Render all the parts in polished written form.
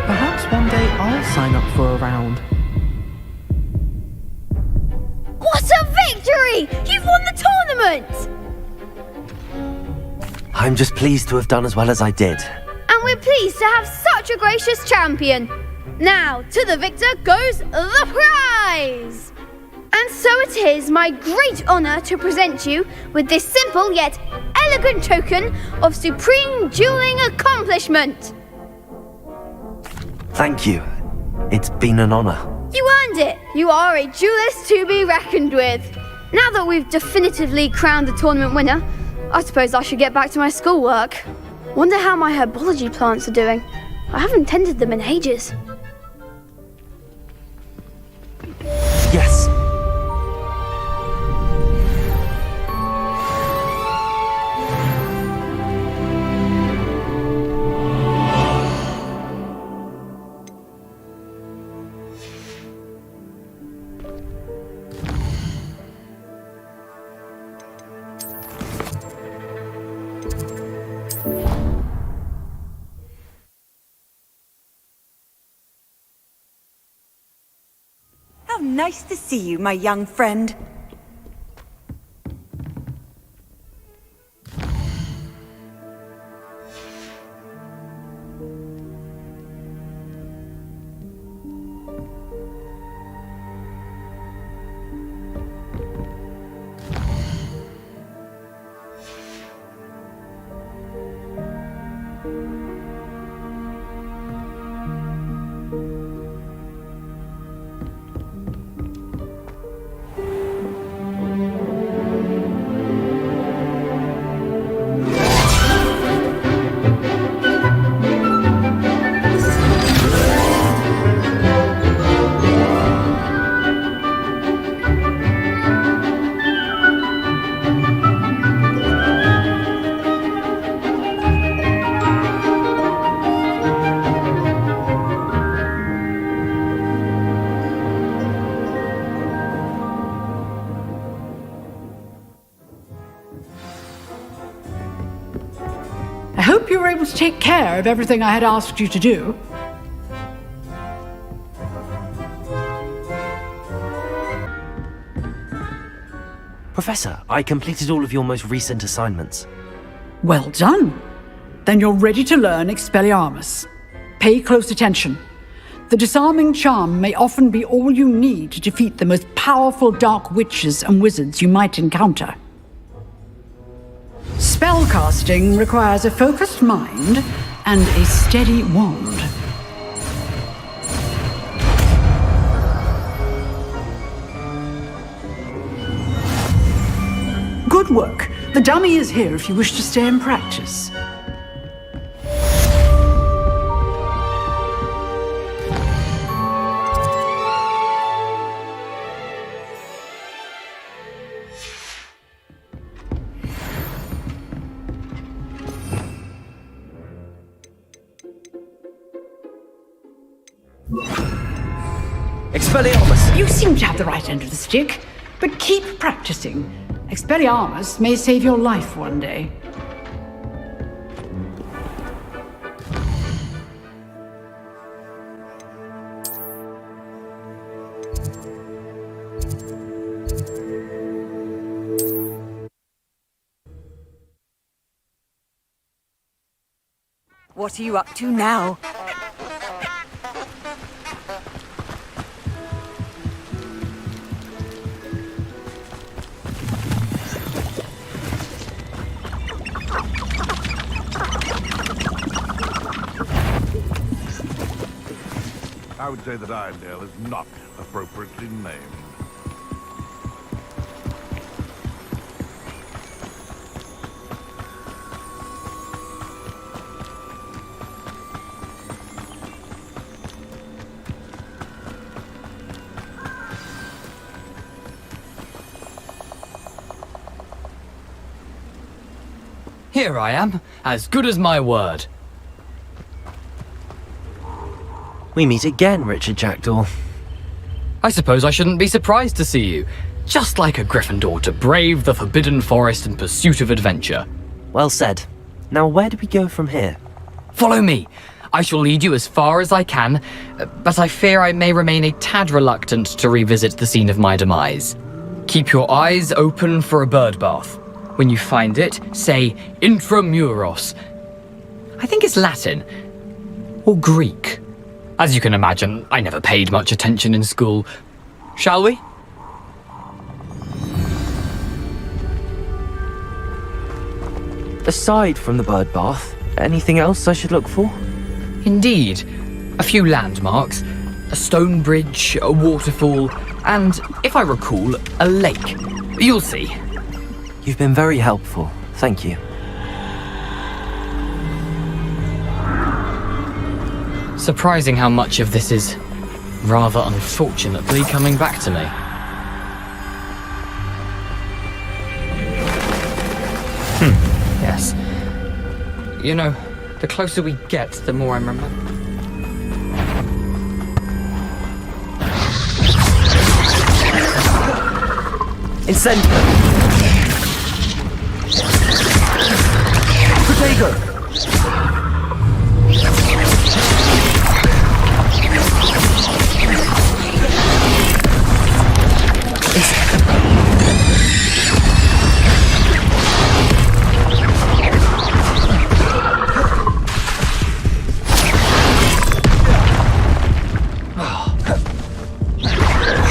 Perhaps one day I'll sign up for a round. What a victory! You've won the tournament! I'm just pleased to have done as well as I did. And we're pleased to have such a gracious champion. Now, to the victor goes the prize! And so it is my great honour to present you with this simple yet elegant token of supreme dueling accomplishment. Thank you. It's been an honour. You earned it. You are a duelist to be reckoned with. Now that we've definitively crowned the tournament winner, I suppose I should get back to my schoolwork. Wonder how my herbology plants are doing. I haven't tended them in ages. Yes. How nice to see you, my young friend. I hope you were able to take care of everything I had asked you to do. Professor, I completed all of your most recent assignments. Well done. Then you're ready to learn Expelliarmus. Pay close attention. The disarming charm may often be all you need to defeat the most powerful dark witches and wizards you might encounter. Spellcasting requires a focused mind and a steady wand. Good work. The dummy is here if you wish to stay and practice. Expelliarmus! You seem to have the right end of the stick, but keep practicing. Expelliarmus may save your life one day. What are you up to now? I would say that Irondale is not appropriately named. Here I am, as good as my word. We meet again, Richard Jackdaw. I suppose I shouldn't be surprised to see you. Just like a Gryffindor to brave the Forbidden Forest in pursuit of adventure. Well said. Now where do we go from here? Follow me. I shall lead you as far as I can, but I fear I may remain a tad reluctant to revisit the scene of my demise. Keep your eyes open for a bird bath. When you find it, say intramuros. I think it's Latin. Or Greek. As you can imagine, I never paid much attention in school. Shall we? Aside from the bird bath, anything else I should look for? Indeed. A few landmarks, a stone bridge, a waterfall, and, if I recall, a lake. You'll see. You've been very helpful. Thank you. Surprising how much of this is, rather unfortunately, coming back to me. Yes. You know, the closer we get, the more I'm remembering. Incendio! Protego!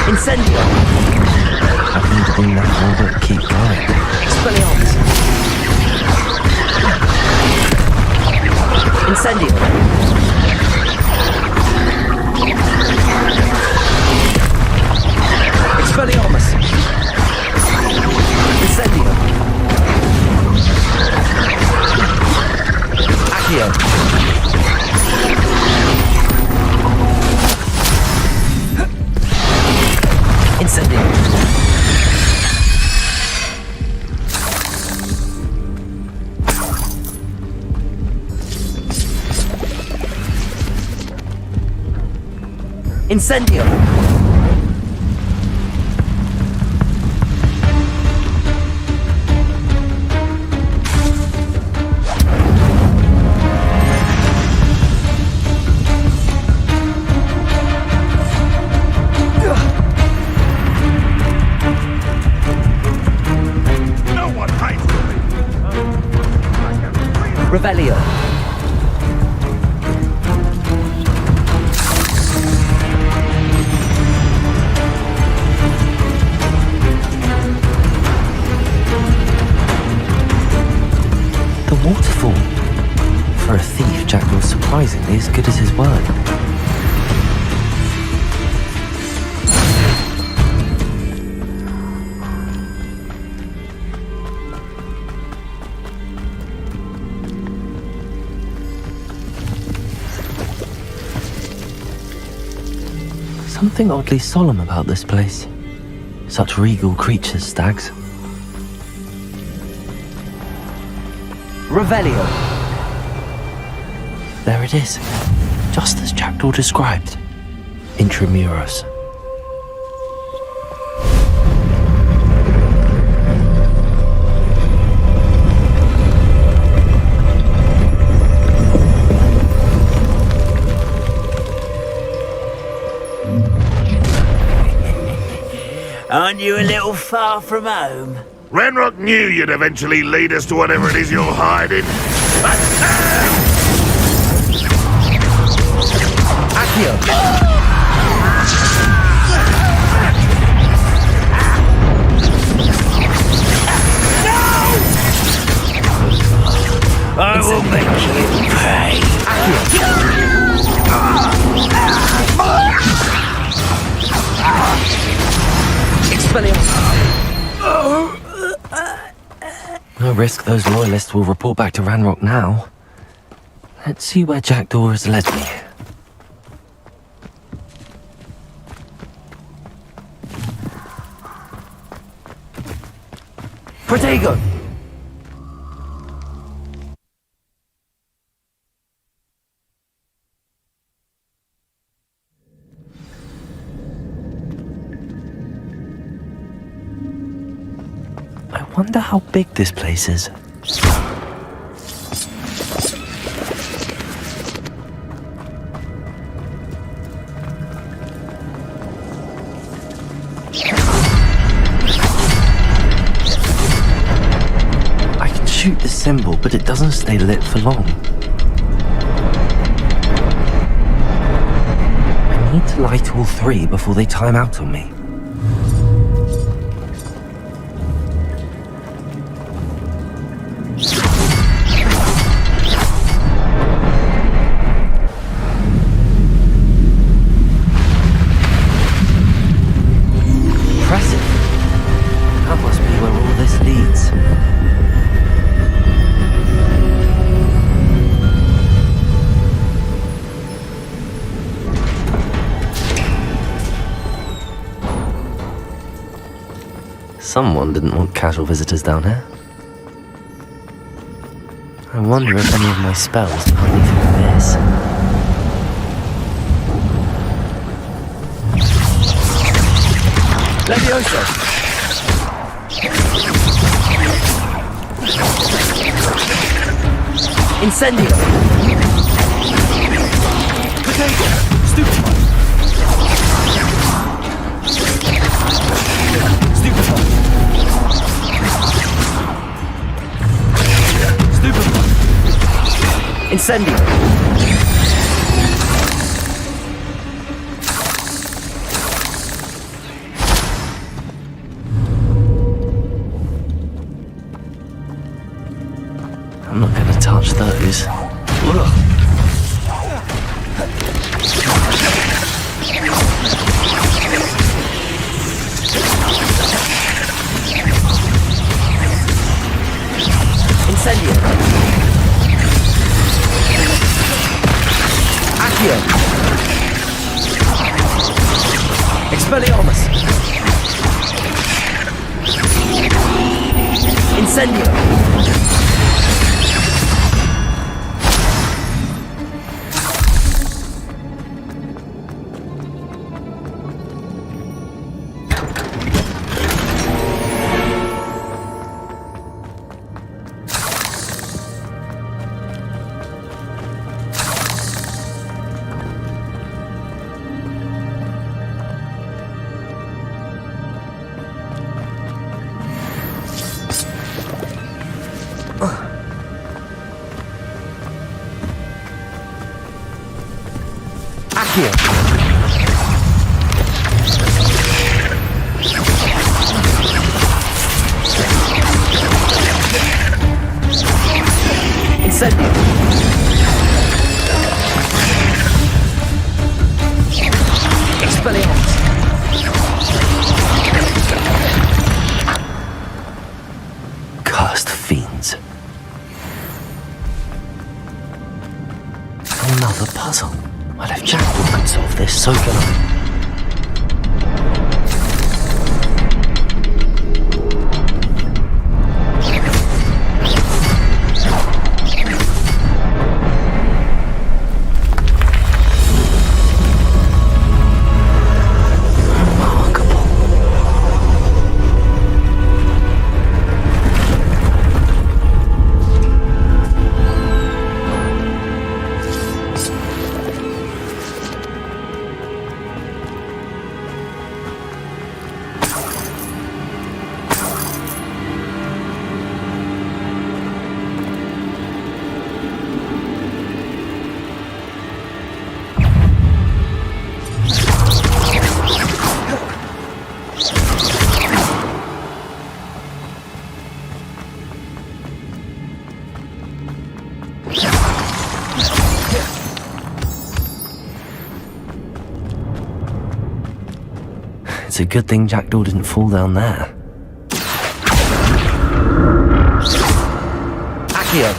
Incendio! Nothing to do now but keep going. Expelliarmus! Incendio! Expelliarmus! Incendio! Accio! Incendio! Incendio! No one hides from me! Revelio! The waterfall. For a thief, Jack was surprisingly as good as his word. Something oddly solemn about this place. Such regal creatures, stags. Revelio! There it is, just as Jackdaw described. Intramuros. Aren't you a little far from home? Ranrock knew you'd eventually lead us to whatever it is you're hiding. Accio! I will make you pay. No risk those loyalists will report back to Ranrock now. Let's see where Jackdaw has led me. Protego! Wonder how big this place is. I can shoot the symbol, but it doesn't stay lit for long. I need to light all three before they time out on me. Someone didn't want casual visitors down here. I wonder if any of my spells can help me through this. Levioso! Incendio! Potato! Stupefy! Stupefy! Incendio! I'm not gonna touch those. Ugh. Incendio! Accio! Expelliarmus! Incendio! Accio! Incendio! Expelliarmus! Cursed fiends. Another puzzle. Well, if Jackdaw can solve this, so can I. It's a good thing Jackdaw didn't fall down there. Accio!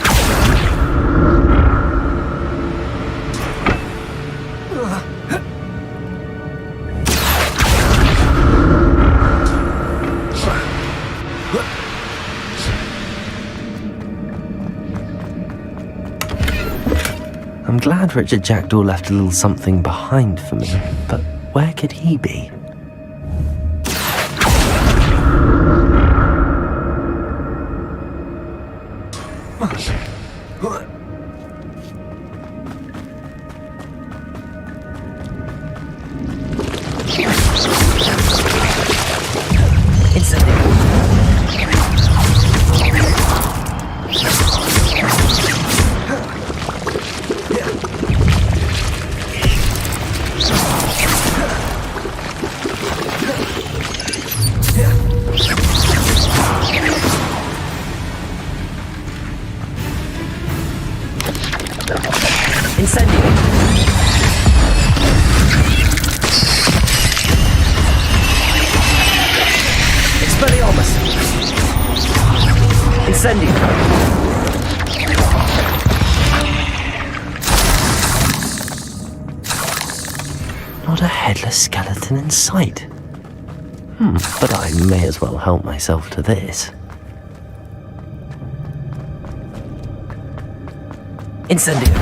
I'm glad Richard Jackdaw left a little something behind for me, but where could he be? Not a headless skeleton in sight. But I may as well help myself to this. Incendio!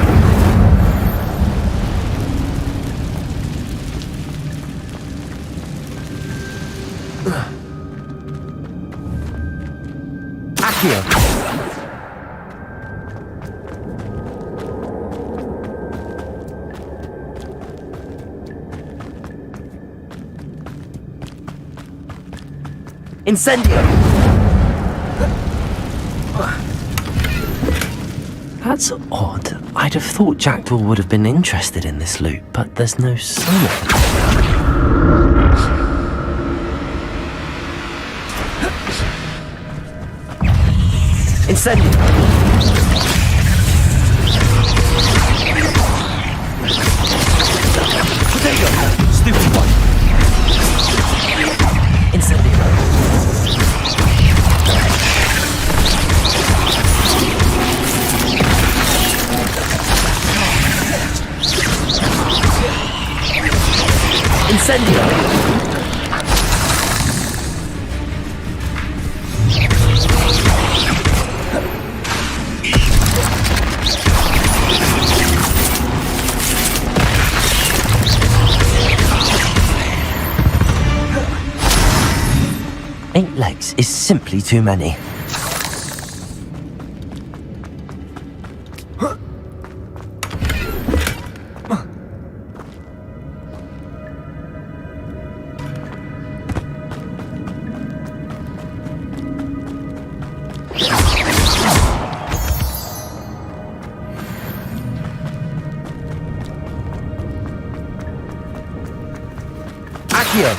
Accio! Incendio! That's odd. I'd have thought Jackdaw would have been interested in this loot, but there's no sign of it. Incendio! Potato! Stupid one! Incendio! Incendio! Eight legs is simply too many. Accio!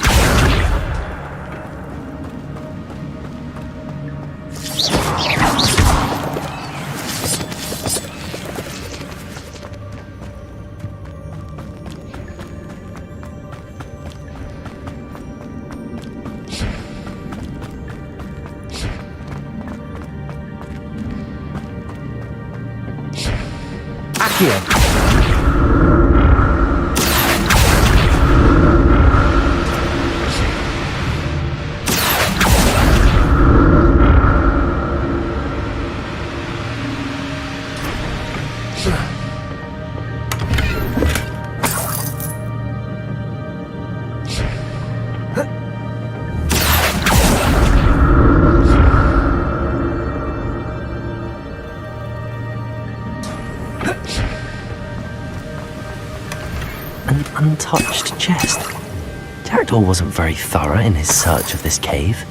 Accio! An untouched chest. Jackdaw wasn't very thorough in his search of this cave.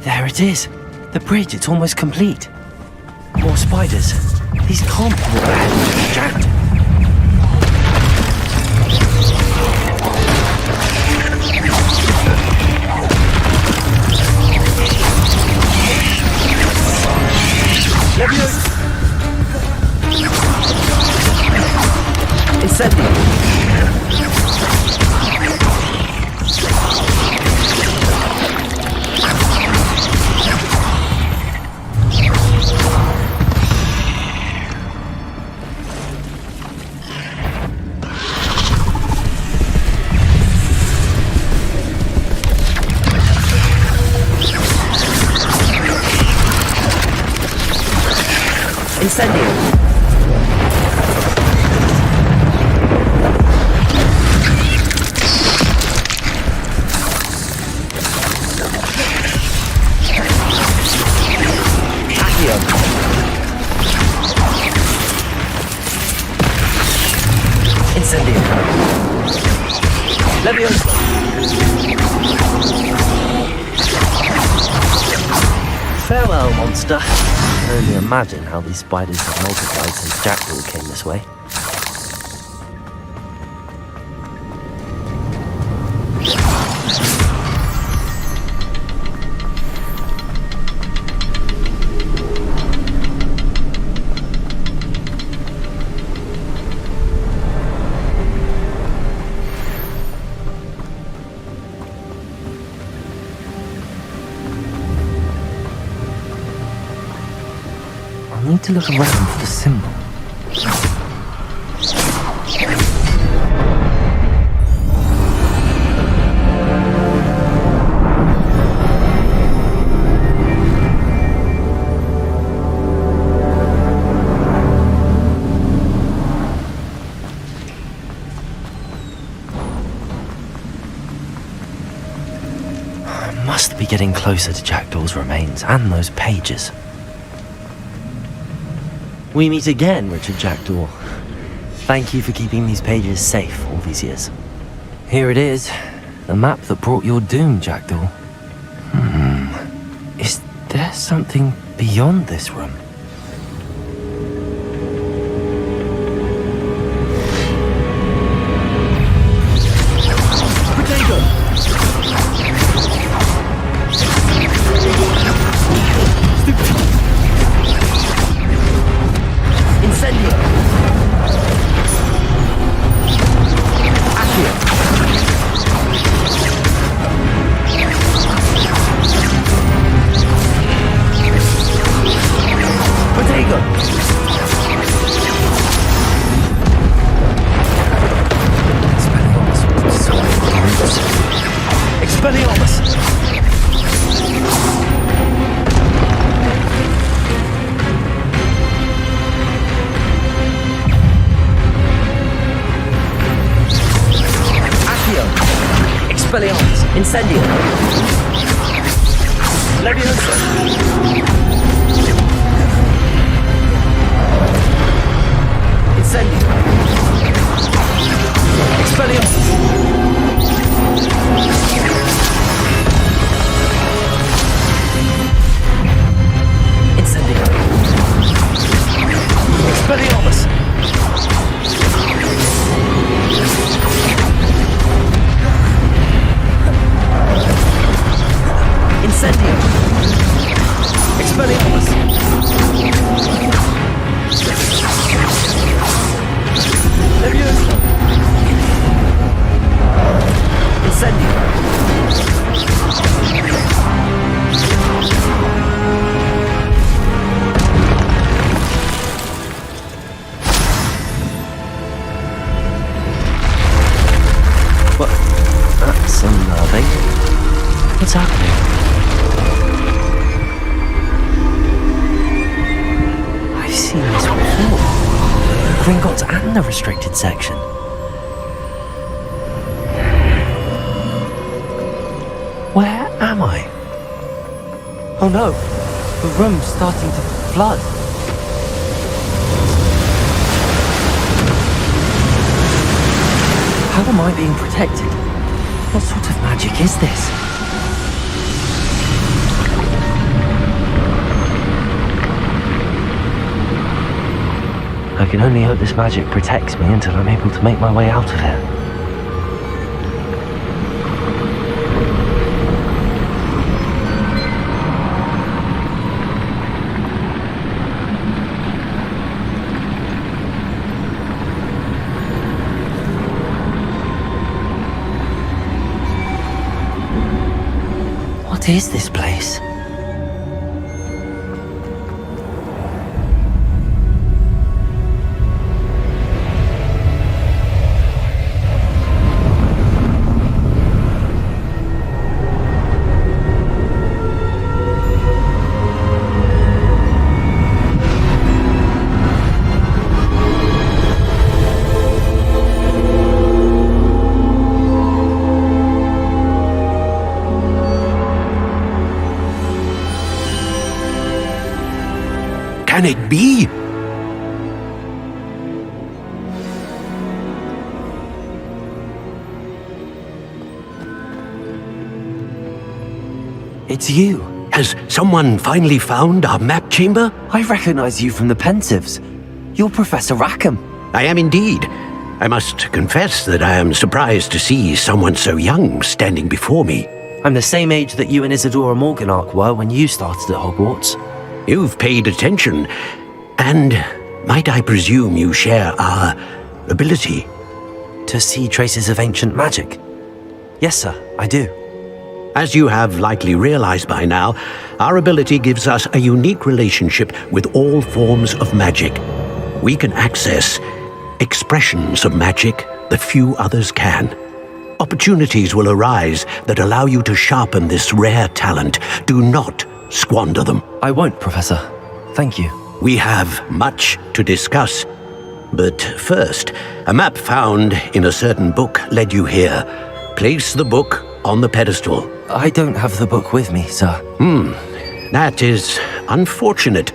There it is. The bridge, it's almost complete. More spiders. These can't be what happened to Jack. Incendio! Incendio! Incendio. Leviosa. Farewell, monster. I can only imagine how these spiders have multiplied since Jackdaw came this way. I need to look around for the symbol. I must be getting closer to Jackdaw's remains and those pages. We meet again, Richard Jackdaw. Thank you for keeping these pages safe all these years. Here it is, the map that brought your doom, Jackdaw. Is there something beyond this room? Expelliarmus, Incendio. Leviosa. Incendio. Expelliarmus. Incendio. Expelliarmus. Incendio! Expelliarmus! Leviosa! Incendio! What? That's unnerving. What's happening? I've seen this before. Gringotts and the restricted section. Where am I? Oh no, the room's starting to flood. How am I being protected? What sort of magic is this? I can only hope this magic protects me until I'm able to make my way out of here. What is this place? can it be? It's you. Has someone finally found our map chamber? I recognize you from the Pensives. You're Professor Rackham. I am indeed. I must confess that I am surprised to see someone so young standing before me. I'm the same age that you and Isadora Morganach were when you started at Hogwarts. You've paid attention, and might I presume you share our ability? To see traces of ancient magic? Yes, sir, I do. As you have likely realized by now, our ability gives us a unique relationship with all forms of magic. We can access expressions of magic that few others can. Opportunities will arise that allow you to sharpen this rare talent. Do not squander them. I won't, Professor. Thank you. We have much to discuss. But first, a map found in a certain book led you here. Place the book on the pedestal. I don't have the book with me, sir. That is unfortunate.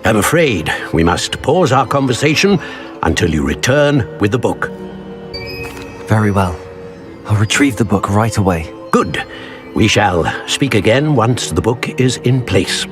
I'm afraid we must pause our conversation until you return with the book. Very well. I'll retrieve the book right away. Good. We shall speak again once the book is in place.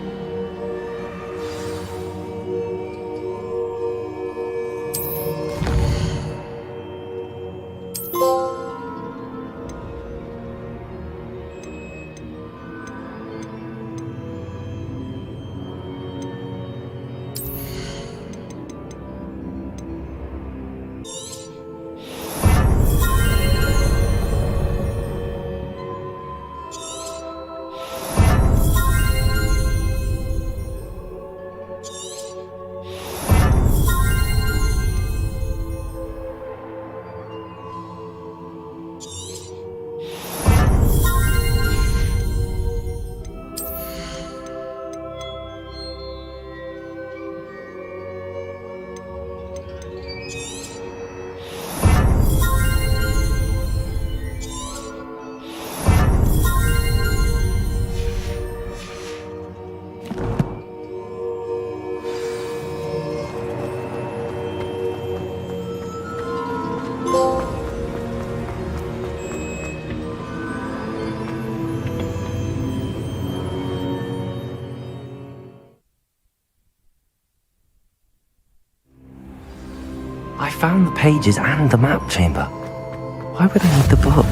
I found the pages and the map chamber. Why would I need the book?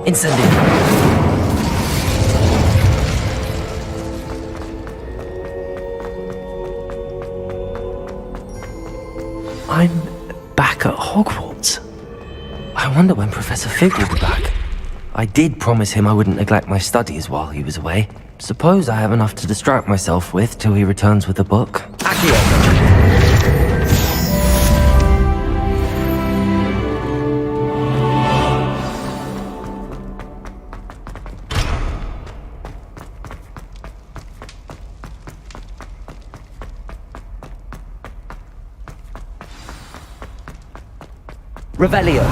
Incendio. I'm back at Hogwarts. I wonder when Professor Fig will be back. I did promise him I wouldn't neglect my studies while he was away. Suppose I have enough to distract myself with till he returns with the book. Accio! Revelio.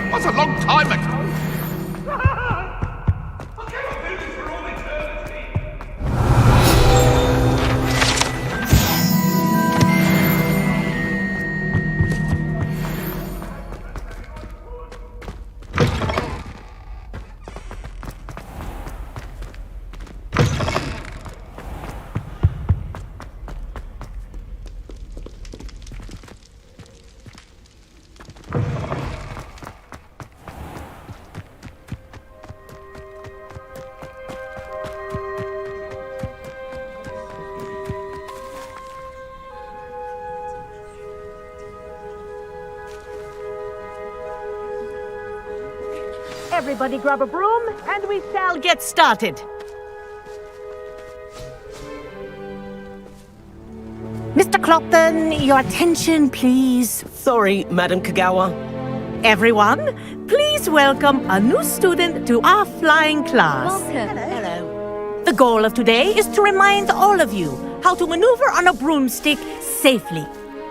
It was a long time ago. Everybody grab a broom and we shall get started. Mr. Clopton, your attention, please. Sorry, Madam Kagawa. Everyone, please welcome a new student to our flying class. Welcome. Hello. The goal of today is to remind all of you how to maneuver on a broomstick safely.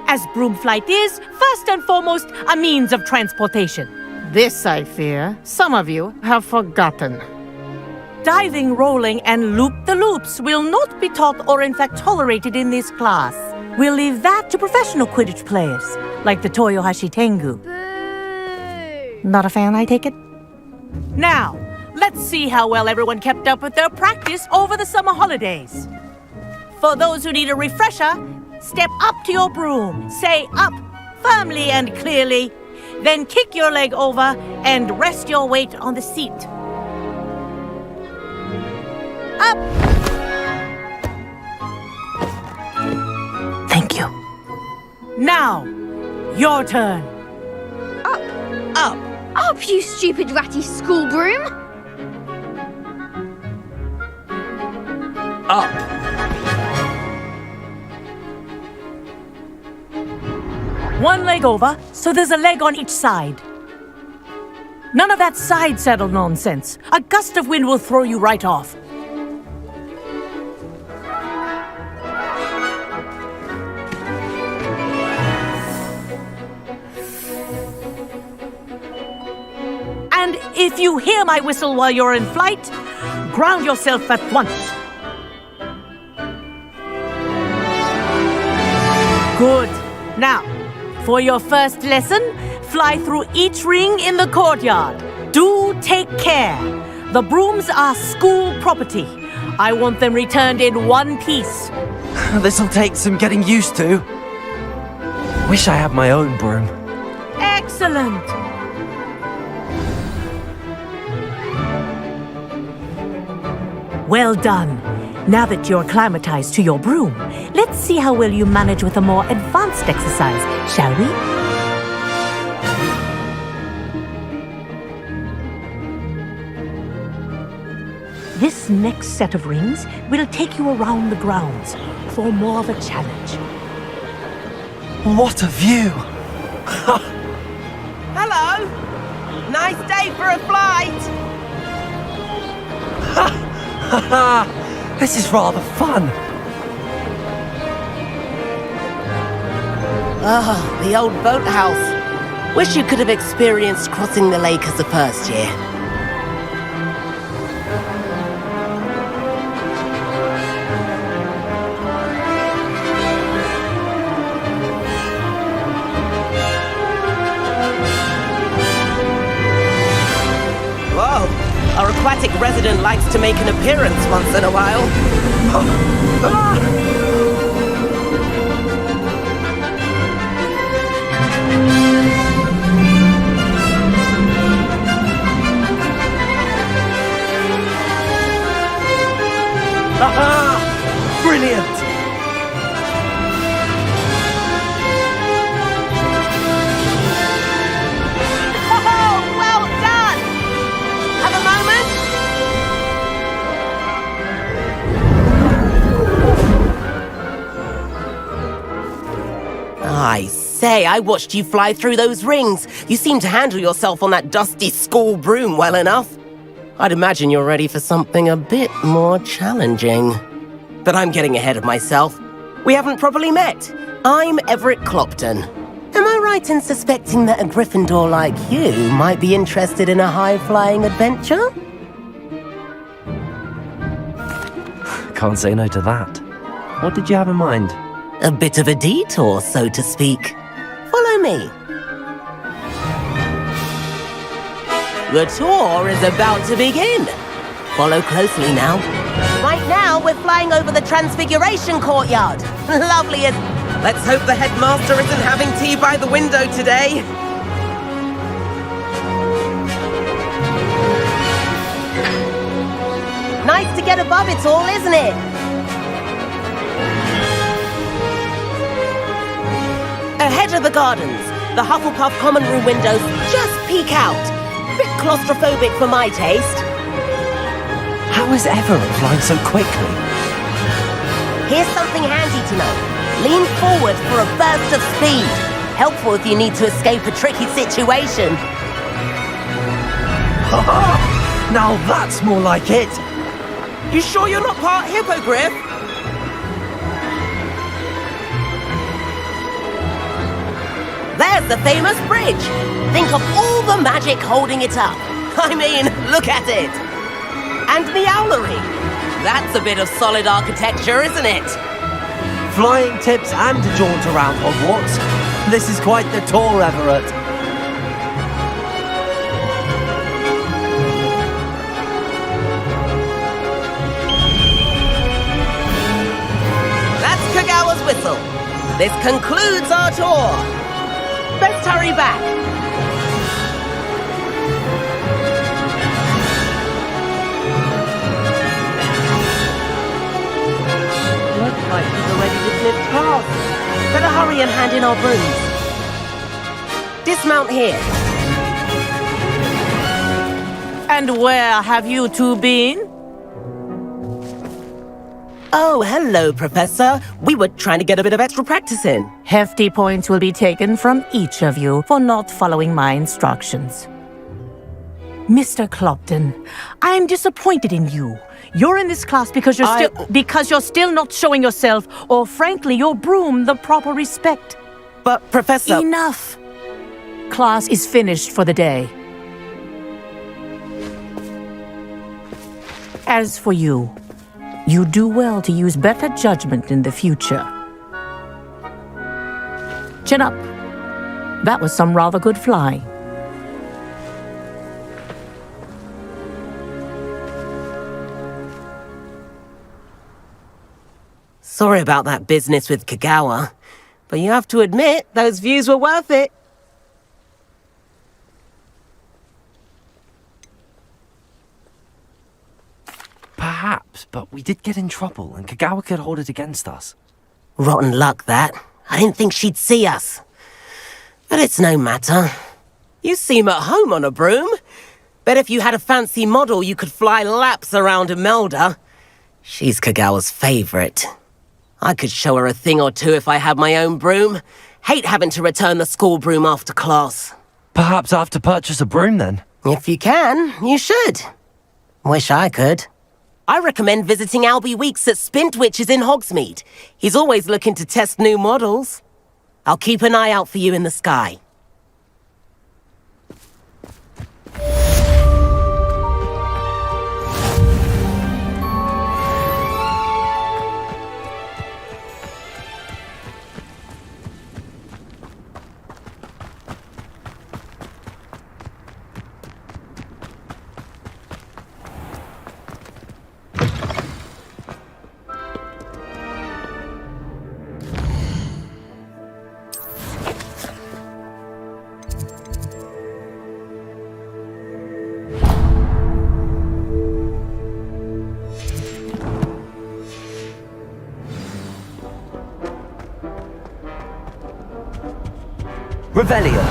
As broom flight is, first and foremost, a means of transportation. This, I fear, some of you have forgotten. Diving, rolling, and loop-the-loops will not be taught or in fact tolerated in this class. We'll leave that to professional Quidditch players, like the Toyohashi Tengu. Boo! Not a fan, I take it? Now, let's see how well everyone kept up with their practice over the summer holidays. For those who need a refresher, step up to your broom, say up firmly and clearly, then kick your leg over and rest your weight on the seat. Up! Thank you. Now, your turn. Up, you stupid ratty school broom! Up. One leg over, so there's a leg on each side. None of that side saddle nonsense. A gust of wind will throw you right off. And if you hear my whistle while you're in flight, ground yourself at once. Good. Now, for your first lesson, fly through each ring in the courtyard. Do take care. The brooms are school property. I want them returned in one piece. This'll take some getting used to. Wish I had my own broom. Excellent. Well done. Now that you're acclimatized to your broom, let's see how well you manage with a more advanced exercise, shall we? This next set of rings will take you around the grounds for more of a challenge. What a view! Hello. Nice day for a flight. This is rather fun. Ah, the old boathouse. Wish you could have experienced crossing the lake as a first year. Whoa, our aquatic resident likes to make an appearance once in a while. Brilliant! Oh, well done! Have a moment? I say, I watched you fly through those rings. You seem to handle yourself on that dusty school broom well enough. I'd imagine you're ready for something a bit more challenging. But I'm getting ahead of myself. We haven't properly met. I'm Everett Clopton. Am I right in suspecting that a Gryffindor like you might be interested in a high-flying adventure? Can't say no to that. What did you have in mind? A bit of a detour, so to speak. Follow me. The tour is about to begin. Follow closely now. Right now, we're flying over the Transfiguration Courtyard. Lovely as... Let's hope the headmaster isn't having tea by the window today. Nice to get above it all, isn't it? Ahead of the gardens, the Hufflepuff common room windows just peek out. Bit claustrophobic for my taste. How is Everett flying so quickly? Here's something handy to know. Lean forward for a burst of speed. Helpful if you need to escape a tricky situation. Now that's more like it. You sure you're not part hippogriff? There's the famous bridge. Think of all the magic holding it up. I mean, look at it. And the owlery. That's a bit of solid architecture, isn't it? Flying tips and a jaunt around Hogwarts. This is quite the tour, Everett. That's Kagawa's whistle. This concludes our tour. Best hurry back. Looks like people are ready to clip cars. Better hurry and hand in our brooms. Dismount here. And where have you two been? Oh, hello, Professor. We were trying to get a bit of extra practice in. Hefty points will be taken from each of you for not following my instructions. Mr. Clopton, I'm disappointed in you. You're in this class because you're still not showing yourself, or frankly, your broom the proper respect. But, Professor... Enough! Class is finished for the day. As for you, you do well to use better judgment in the future. Chin up. That was some rather good flying. Sorry about that business with Kagawa, but you have to admit, those views were worth it. Perhaps, but we did get in trouble, and Kagawa could hold it against us. Rotten luck, that. I didn't think she'd see us. But it's no matter. You seem at home on a broom. Bet if you had a fancy model, you could fly laps around Imelda. She's Kagawa's favorite. I could show her a thing or two if I had my own broom. Hate having to return the school broom after class. Perhaps I have to purchase a broom, then? If you can, you should. Wish I could. I recommend visiting Albie Weeks at Spintwitches in Hogsmeade. He's always looking to test new models. I'll keep an eye out for you in the sky. Revelio.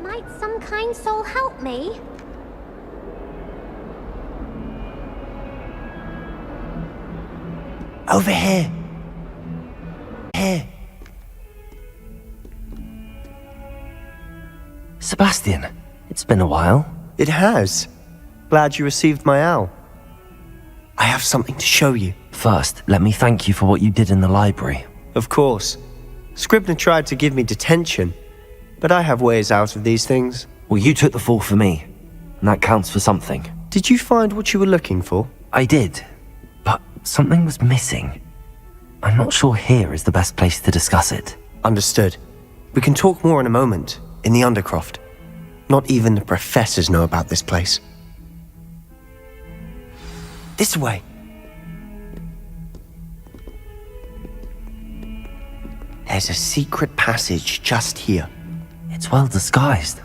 Might some kind soul help me? Over here. Here. Sebastian, it's been a while. It has. Glad you received my owl. I have something to show you. First, let me thank you for what you did in the library. Of course. Scribner tried to give me detention, but I have ways out of these things. Well, you took the fall for me, and that counts for something. Did you find what you were looking for? I did, but something was missing. I'm not sure here is the best place to discuss it. Understood. We can talk more in a moment, in the Undercroft. Not even the professors know about this place. This way. There's a secret passage just here. It's well disguised.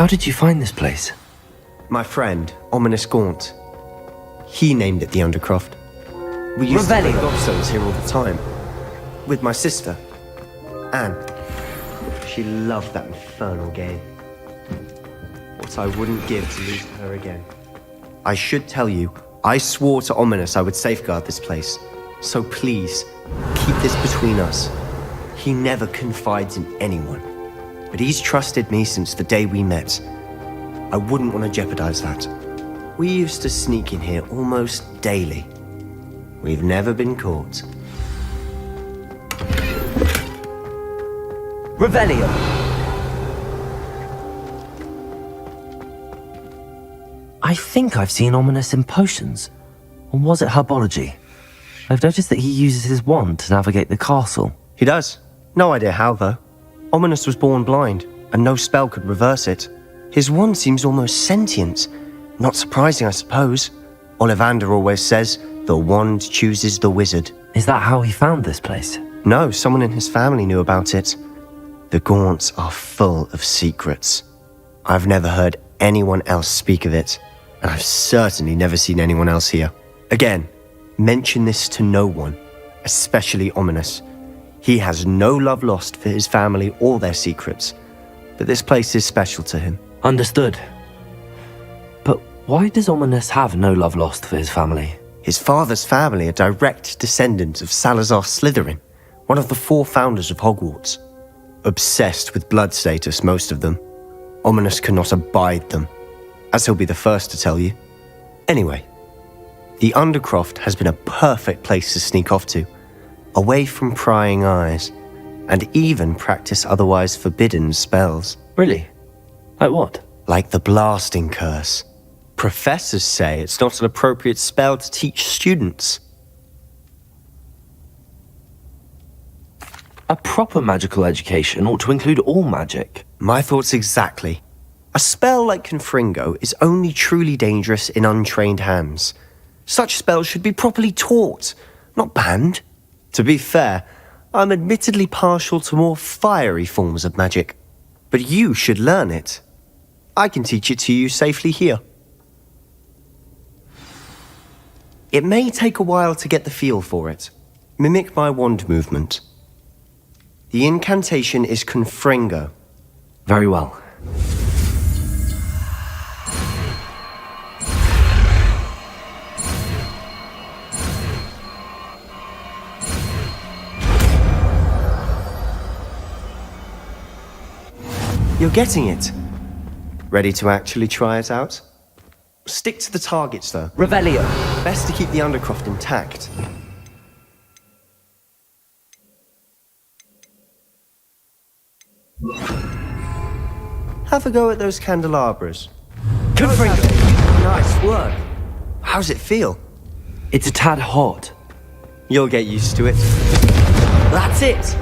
How did you find this place? My friend, Ominous Gaunt. He named it the Undercroft. We used to play gobstones here all the time. With my sister, Anne. She loved that infernal game. What I wouldn't give to lose her again. I should tell you, I swore to Ominous I would safeguard this place. So please, keep this between us. He never confides in anyone. But he's trusted me since the day we met. I wouldn't want to jeopardize that. We used to sneak in here almost daily. We've never been caught. Revelio! I think I've seen Ominous in potions. Or was it herbology? I've noticed that he uses his wand to navigate the castle. He does. No idea how, though. Ominous was born blind, and no spell could reverse it. His wand seems almost sentient. Not surprising, I suppose. Ollivander always says, the wand chooses the wizard. Is that how he found this place? No, someone in his family knew about it. The Gaunts are full of secrets. I've never heard anyone else speak of it, and I've certainly never seen anyone else here. Again, mention this to no one, especially Ominous. He has no love lost for his family or their secrets, but this place is special to him. Understood. But why does Ominous have no love lost for his family? His father's family are direct descendants of Salazar Slytherin, one of the 4 founders of Hogwarts. Obsessed with blood status, most of them. Ominous cannot abide them, as he'll be the first to tell you. Anyway, the Undercroft has been a perfect place to sneak off to, away from prying eyes, and even practice otherwise forbidden spells. Really? Like what? Like the blasting curse. Professors say it's not an appropriate spell to teach students. A proper magical education ought to include all magic. My thoughts exactly. A spell like Confringo is only truly dangerous in untrained hands. Such spells should be properly taught, not banned. To be fair, I'm admittedly partial to more fiery forms of magic. But you should learn it. I can teach it to you safely here. It may take a while to get the feel for it. Mimic my wand movement. The incantation is Confringo. Very well. You're getting it. Ready to actually try it out? Stick to the targets, though. Revelio. Best to keep the Undercroft intact. Have a go at those candelabras. Confringo. Nice work. How's it feel? It's a tad hot. You'll get used to it. That's it.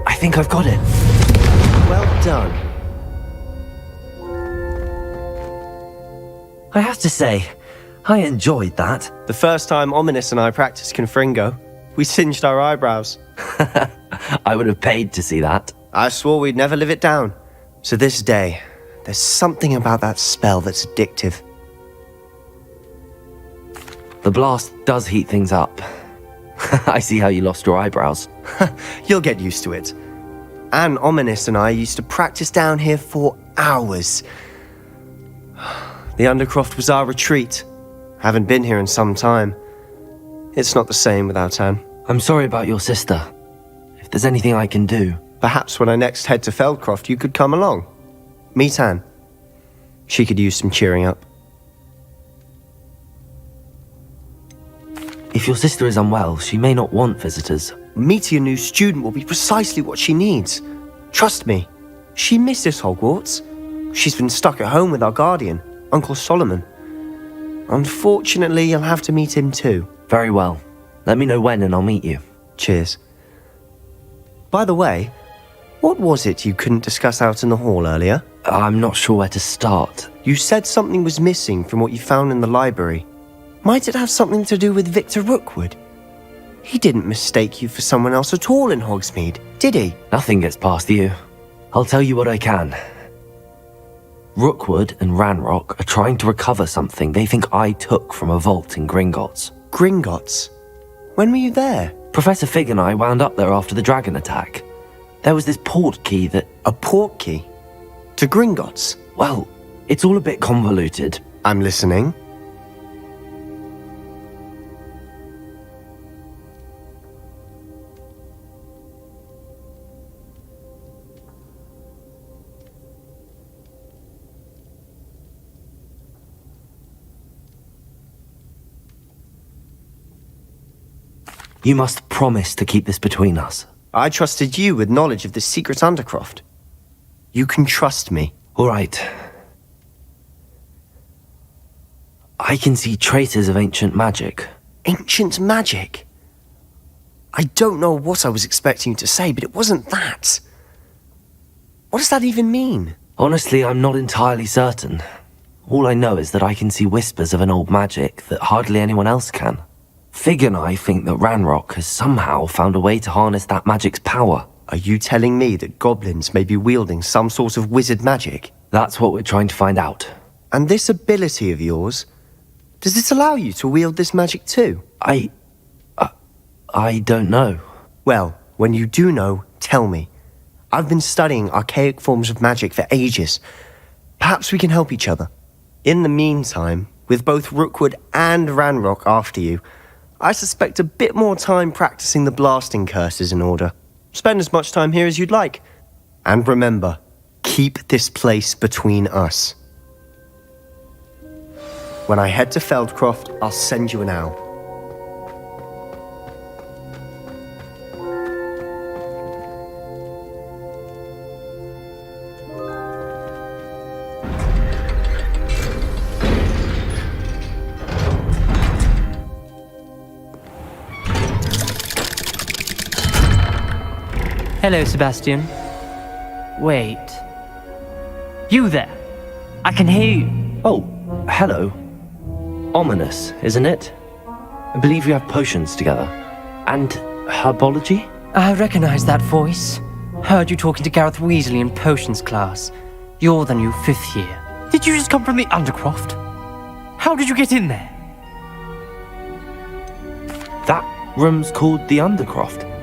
I think I've got it. Well done. I have to say, I enjoyed that. The first time Ominous and I practiced Confringo, we singed our eyebrows. I would have paid to see that. I swore we'd never live it down. So this day, there's something about that spell that's addictive. The blast does heat things up. I see how you lost your eyebrows. You'll get used to it. Anne, Ominous and I used to practice down here for hours. The Undercroft was our retreat. Haven't been here in some time. It's not the same without Anne. I'm sorry about your sister. If there's anything I can do... Perhaps when I next head to Feldcroft, you could come along. Meet Anne. She could use some cheering up. If your sister is unwell, she may not want visitors. Meeting a new student will be precisely what she needs. Trust me. She misses Hogwarts. She's been stuck at home with our guardian, Uncle Solomon. Unfortunately, you'll have to meet him too. Very well. Let me know when and I'll meet you. Cheers. By the way, what was it you couldn't discuss out in the hall earlier? I'm not sure where to start. You said something was missing from what you found in the library. Might it have something to do with Victor Rookwood? He didn't mistake you for someone else at all in Hogsmeade, did he? Nothing gets past you. I'll tell you what I can. Rookwood and Ranrock are trying to recover something they think I took from a vault in Gringotts. Gringotts? When were you there? Professor Fig and I wound up there after the dragon attack. There was this port key that... A port key? To Gringotts? Well, it's all a bit convoluted. I'm listening. You must promise to keep this between us. I trusted you with knowledge of this secret Undercroft. You can trust me. All right. I can see traces of ancient magic. Ancient magic? I don't know what I was expecting you to say, but it wasn't that. What does that even mean? Honestly, I'm not entirely certain. All I know is that I can see whispers of an old magic that hardly anyone else can. Fig and I think that Ranrock has somehow found a way to harness that magic's power. Are you telling me that goblins may be wielding some sort of wizard magic? That's what we're trying to find out. And this ability of yours, does it allow you to wield this magic too? I don't know. Well, when you do know, tell me. I've been studying archaic forms of magic for ages. Perhaps we can help each other. In the meantime, with both Rookwood and Ranrock after you, I suspect a bit more time practicing the blasting curse is in order. Spend as much time here as you'd like. And remember, keep this place between us. When I head to Feldcroft, I'll send you an owl. Hello, Sebastian. Wait. You there? I can hear you. Oh, hello. Ominous, isn't it? I believe we have potions together. And herbology? I recognize that voice. Heard you talking to Gareth Weasley in potions class. You're the new 5th year. Did you just come from the Undercroft? How did you get in there? That room's called the Undercroft.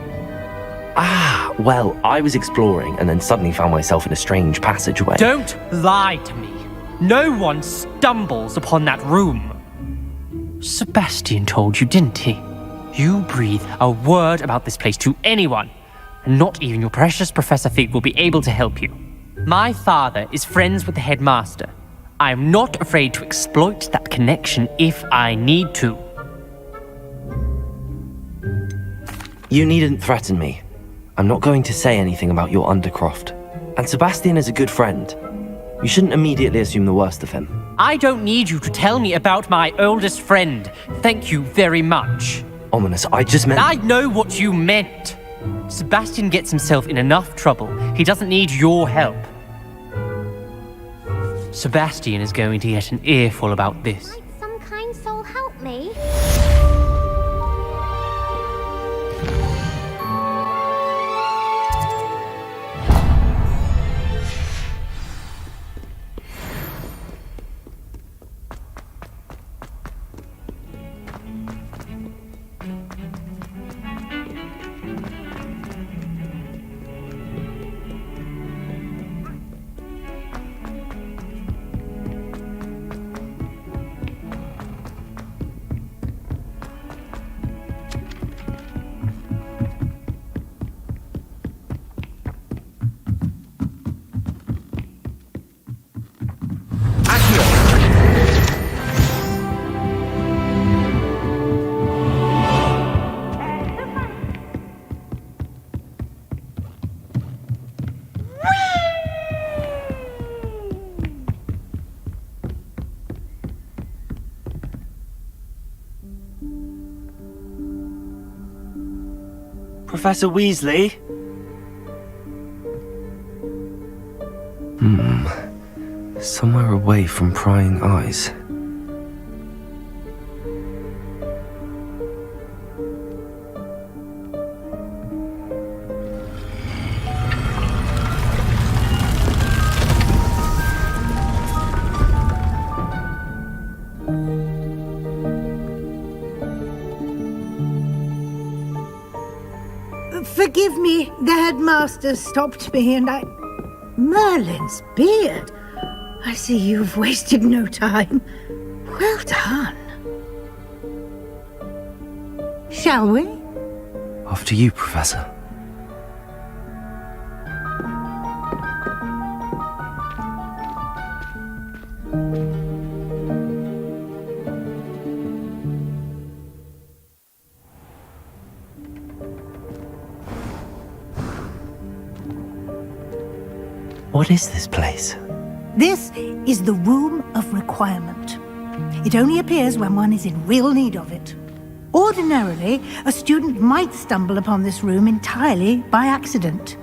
Ah, well, I was exploring and then suddenly found myself in a strange passageway. Don't lie to me. No one stumbles upon that room. Sebastian told you, didn't he? You breathe a word about this place to anyone, and not even your precious Professor Fig will be able to help you. My father is friends with the headmaster. I am not afraid to exploit that connection if I need to. You needn't threaten me. I'm not going to say anything about your Undercroft. And Sebastian is a good friend. You shouldn't immediately assume the worst of him. I don't need you to tell me about my oldest friend. Thank you very much. Ominous, I just meant... I know what you meant. Sebastian gets himself in enough trouble. He doesn't need your help. Sebastian is going to get an earful about this. Might some kind soul help me? Professor Weasley? Somewhere away from prying eyes. Forgive me, the headmaster stopped me and I... Merlin's beard. I see you've wasted no time. Well done. Shall we? After you, Professor. What is this place? This is the Room of Requirement. It only appears when one is in real need of it. Ordinarily, a student might stumble upon this room entirely by accident.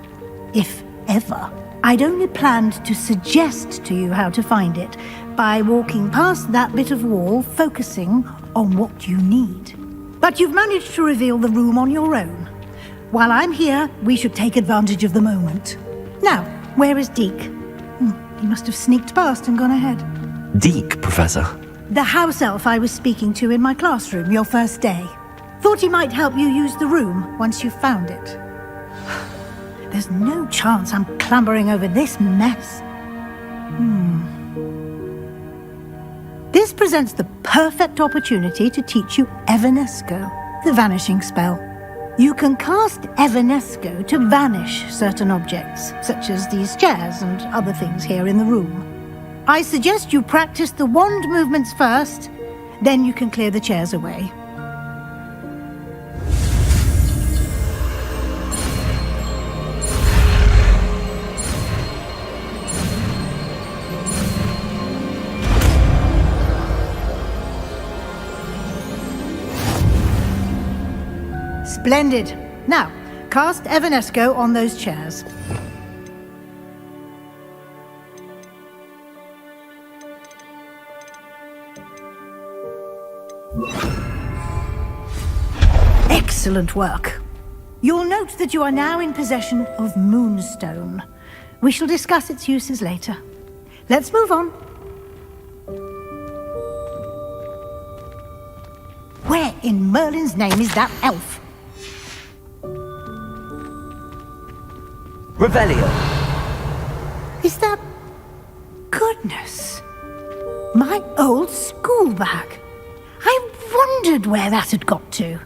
If ever. I'd only planned to suggest to you how to find it by walking past that bit of wall, focusing on what you need. But you've managed to reveal the room on your own. While I'm here, we should take advantage of the moment. Now, where is Deke? He must have sneaked past and gone ahead. Deke, Professor. The house elf I was speaking to in my classroom your first day. Thought he might help you use the room once you found it. There's no chance I'm clambering over this mess. This presents the perfect opportunity to teach you Evanesco, the vanishing spell. You can cast Evanesco to vanish certain objects, such as these chairs and other things here in the room. I suggest you practice the wand movements first, then you can clear the chairs away. Splendid. Now, cast Evanesco on those chairs. Excellent work. You'll note that you are now in possession of Moonstone. We shall discuss its uses later. Let's move on. Where in Merlin's name is that elf? Revelio. Is that... Goodness. My old school bag. I wondered where that had got to.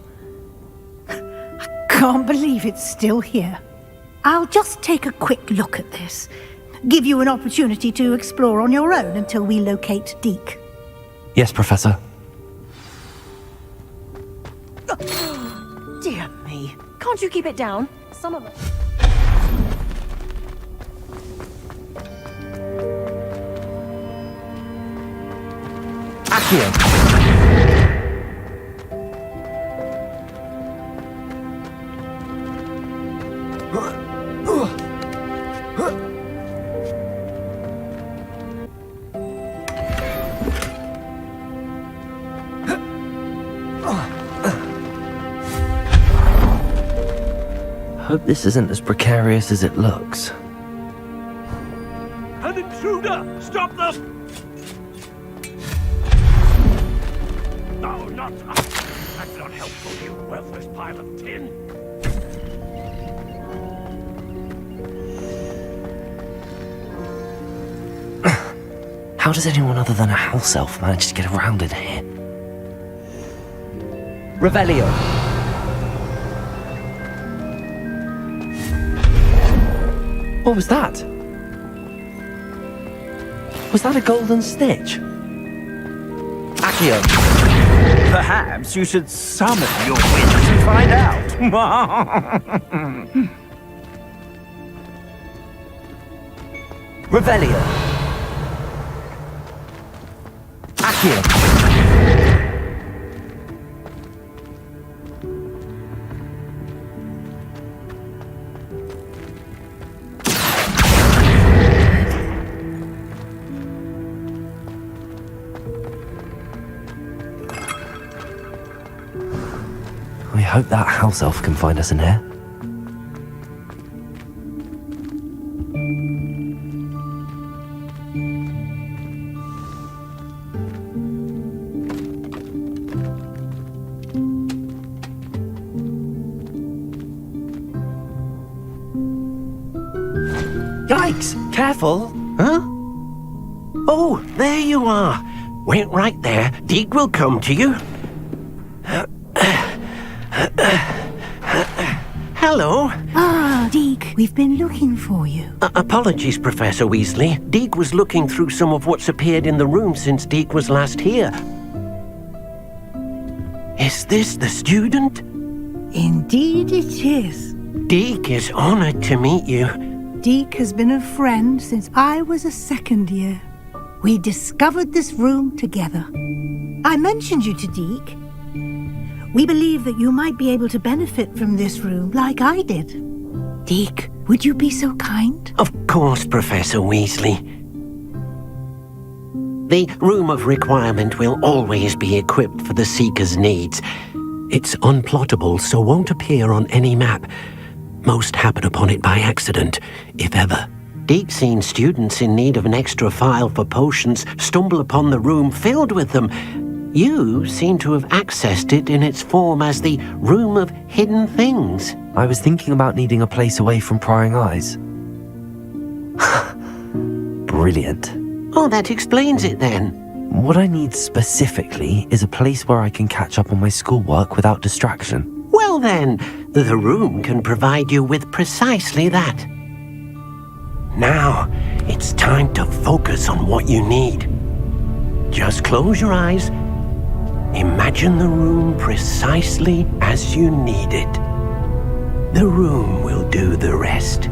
I can't believe it's still here. I'll just take a quick look at this. Give you an opportunity to explore on your own until we locate Deke. Yes, Professor. Dear me. Can't you keep it down? Some of us... Accio. Hope this isn't as precarious as it looks. An intruder! Stop them! No, not... That's not helpful, you worthless pile of tin. How does anyone other than a house elf manage to get around in here? Revelio. What was that? Was that a golden snitch? Accio. Perhaps you should summon your wits and find out. Revelio. Accio. I hope that house elf can find us in here. Yikes! Careful! Huh? Oh, there you are. Wait right there. Deke will come to you. Hello. Ah, Deke, we've been looking for you. Apologies, Professor Weasley. Deke was looking through some of what's appeared in the room since Deke was last here. Is this the student? Indeed it is. Deke is honored to meet you. Deke has been a friend since I was a second year. We discovered this room together. I mentioned you to Deke. We believe that you might be able to benefit from this room like I did. Deke, would you be so kind? Of course, Professor Weasley. The Room of Requirement will always be equipped for the Seeker's needs. It's unplottable, so won't appear on any map. Most happen upon it by accident, if ever. Deke's seen students in need of an extra file for potions stumble upon the room filled with them. You seem to have accessed it in its form as the Room of Hidden Things. I was thinking about needing a place away from prying eyes. Brilliant. Oh, that explains it then. What I need specifically is a place where I can catch up on my schoolwork without distraction. Well then, the room can provide you with precisely that. Now, it's time to focus on what you need. Just close your eyes. Imagine the room precisely as you need it. The room will do the rest.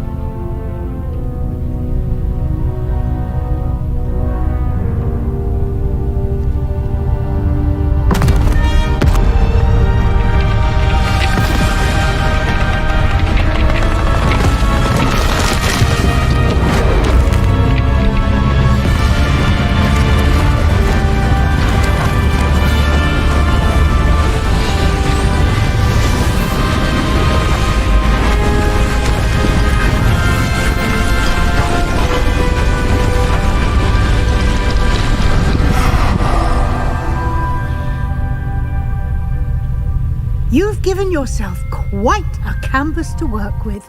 You've given yourself quite a canvas to work with.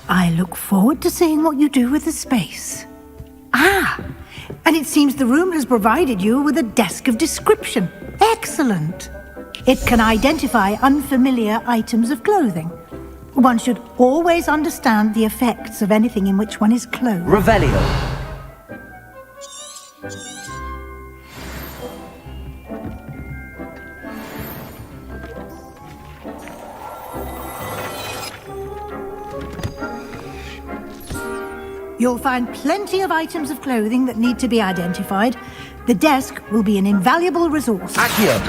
I look forward to seeing what you do with the space. Ah, and it seems the room has provided you with a desk of description. Excellent. It can identify unfamiliar items of clothing. One should always understand the effects of anything in which one is clothed. Revelio. You'll find plenty of items of clothing that need to be identified. The desk will be an invaluable resource. Accio.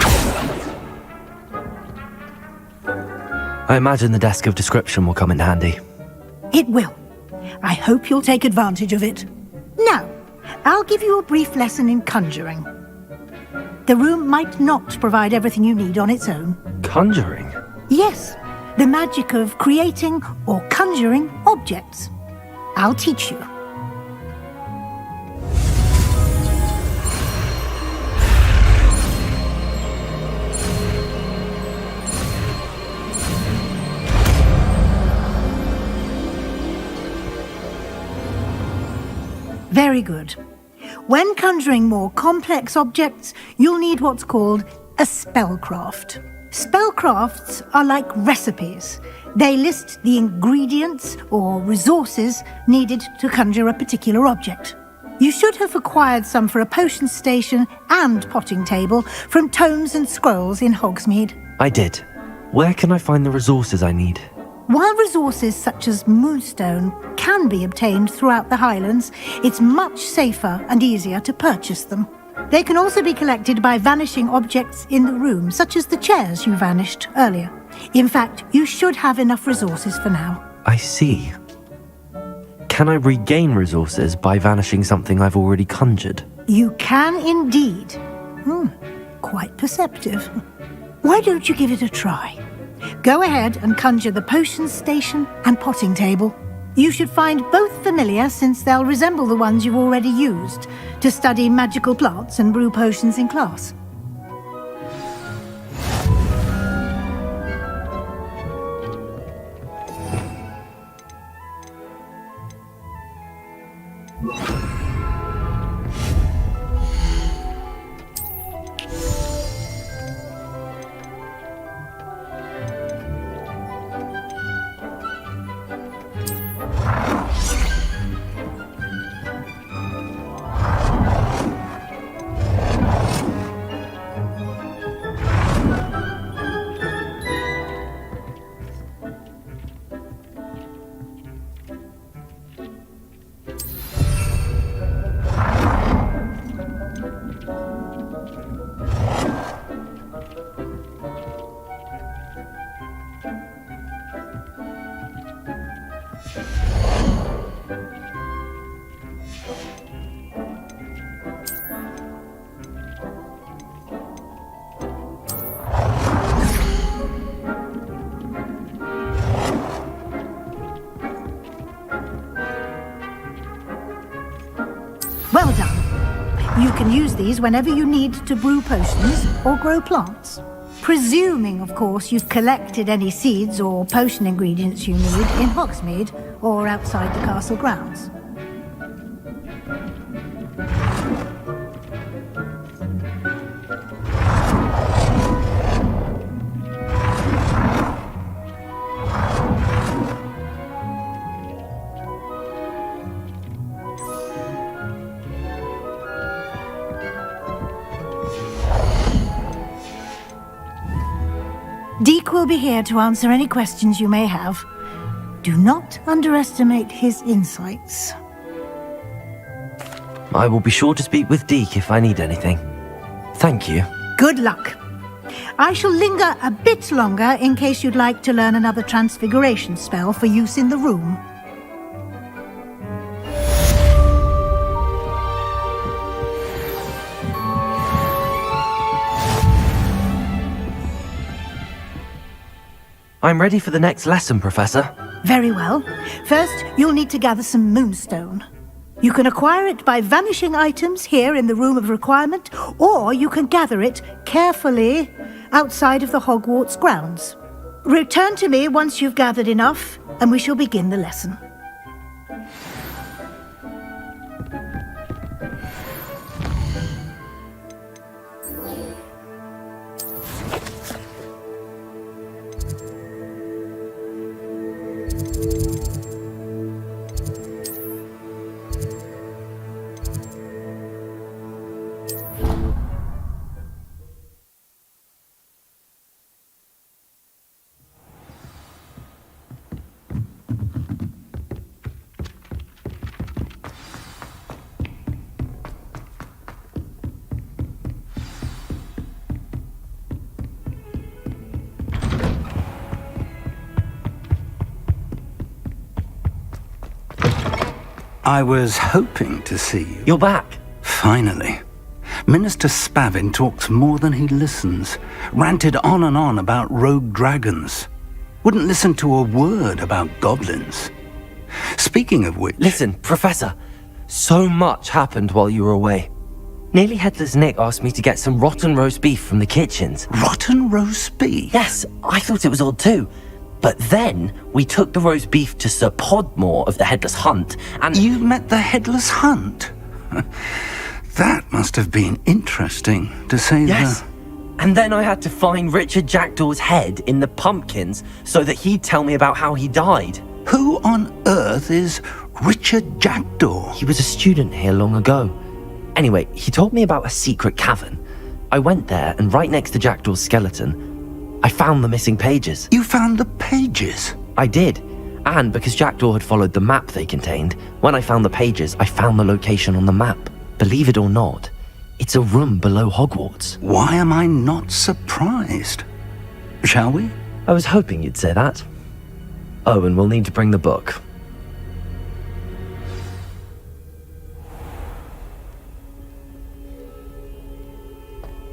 I imagine the desk of description will come in handy. It will. I hope you'll take advantage of it. Now, I'll give you a brief lesson in conjuring. The room might not provide everything you need on its own. Conjuring? Yes, the magic of creating or conjuring objects. I'll teach you. Very good. When conjuring more complex objects, you'll need what's called a spellcraft. Spellcrafts are like recipes. They list the ingredients or resources needed to conjure a particular object. You should have acquired some for a potion station and potting table from tomes and scrolls in Hogsmeade. I did. Where can I find the resources I need? While resources such as moonstone can be obtained throughout the Highlands, it's much safer and easier to purchase them. They can also be collected by vanishing objects in the room, such as the chairs you vanished earlier. In fact, you should have enough resources for now. I see. Can I regain resources by vanishing something I've already conjured? You can indeed. Quite perceptive. Why don't you give it a try? Go ahead and conjure the potion station and potting table. You should find both familiar, since they'll resemble the ones you've already used to study magical plants and brew potions in class. You can use these whenever you need to brew potions or grow plants. Presuming, of course, you've collected any seeds or potion ingredients you need in Hogsmeade or outside the castle grounds. Deke will be here to answer any questions you may have. Do not underestimate his insights. I will be sure to speak with Deke if I need anything. Thank you. Good luck. I shall linger a bit longer in case you'd like to learn another transfiguration spell for use in the room. I'm ready for the next lesson, Professor. Very well. First, you'll need to gather some moonstone. You can acquire it by vanishing items here in the Room of Requirement, or you can gather it carefully outside of the Hogwarts grounds. Return to me once you've gathered enough, and we shall begin the lesson. I was hoping to see you. You're back. Finally. Minister Spavin talks more than he listens. Ranted on and on about rogue dragons. Wouldn't listen to a word about goblins. Speaking of which... Listen, Professor. So much happened while you were away. Nearly Headless Nick asked me to get some rotten roast beef from the kitchens. Rotten roast beef? Yes, I thought it was odd too. But then we took the roast beef to Sir Podmore of the Headless Hunt, and... You met the Headless Hunt? That must have been interesting, to say Yes. And then I had to find Richard Jackdaw's head in the pumpkins so that he'd tell me about how he died. Who on earth is Richard Jackdaw? He was a student here long ago. Anyway, he told me about a secret cavern. I went there, and right next to Jackdaw's skeleton, I found the missing pages. You found the pages? I did. And because Jackdaw had followed the map they contained, when I found the pages, I found the location on the map. Believe it or not, it's a room below Hogwarts. Why am I not surprised? Shall we? I was hoping you'd say that. Oh, and we'll need to bring the book.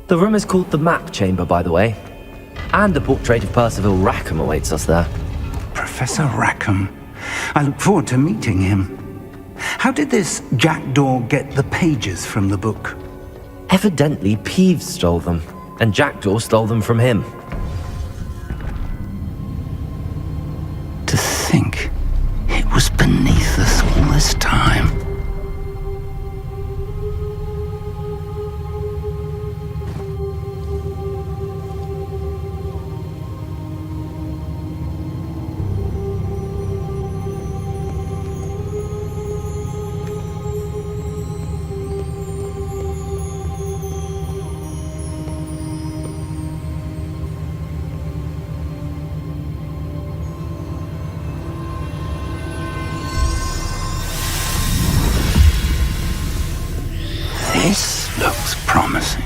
The room is called the Map Chamber, by the way. And a portrait of Percival Rackham awaits us there. Professor Rackham. I look forward to meeting him. How did this Jackdaw get the pages from the book? Evidently, Peeves stole them, and Jackdaw stole them from him. To think it was beneath us all this time. This looks promising.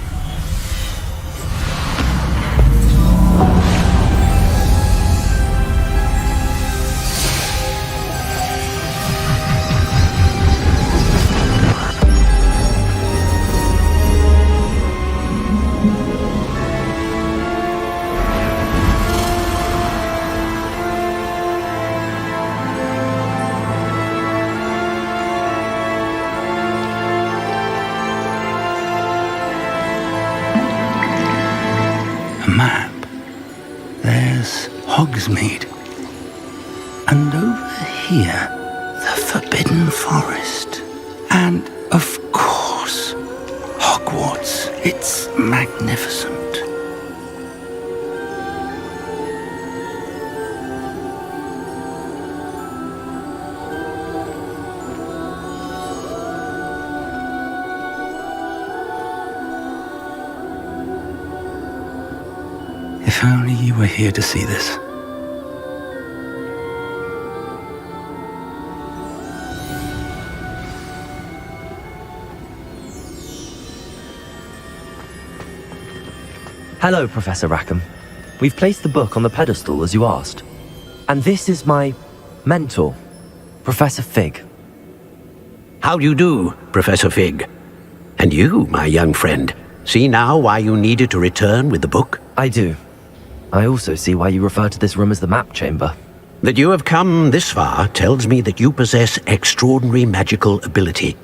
Hogsmeade. And over here, the Forbidden Forest. And, of course, Hogwarts. It's magnificent. If only you were here to see this. Hello, Professor Rackham. We've placed the book on the pedestal as you asked. And this is my mentor, Professor Fig. How do you do, Professor Fig? And you, my young friend, see now why you needed to return with the book? I do. I also see why you refer to this room as the map chamber. That you have come this far tells me that you possess extraordinary magical ability,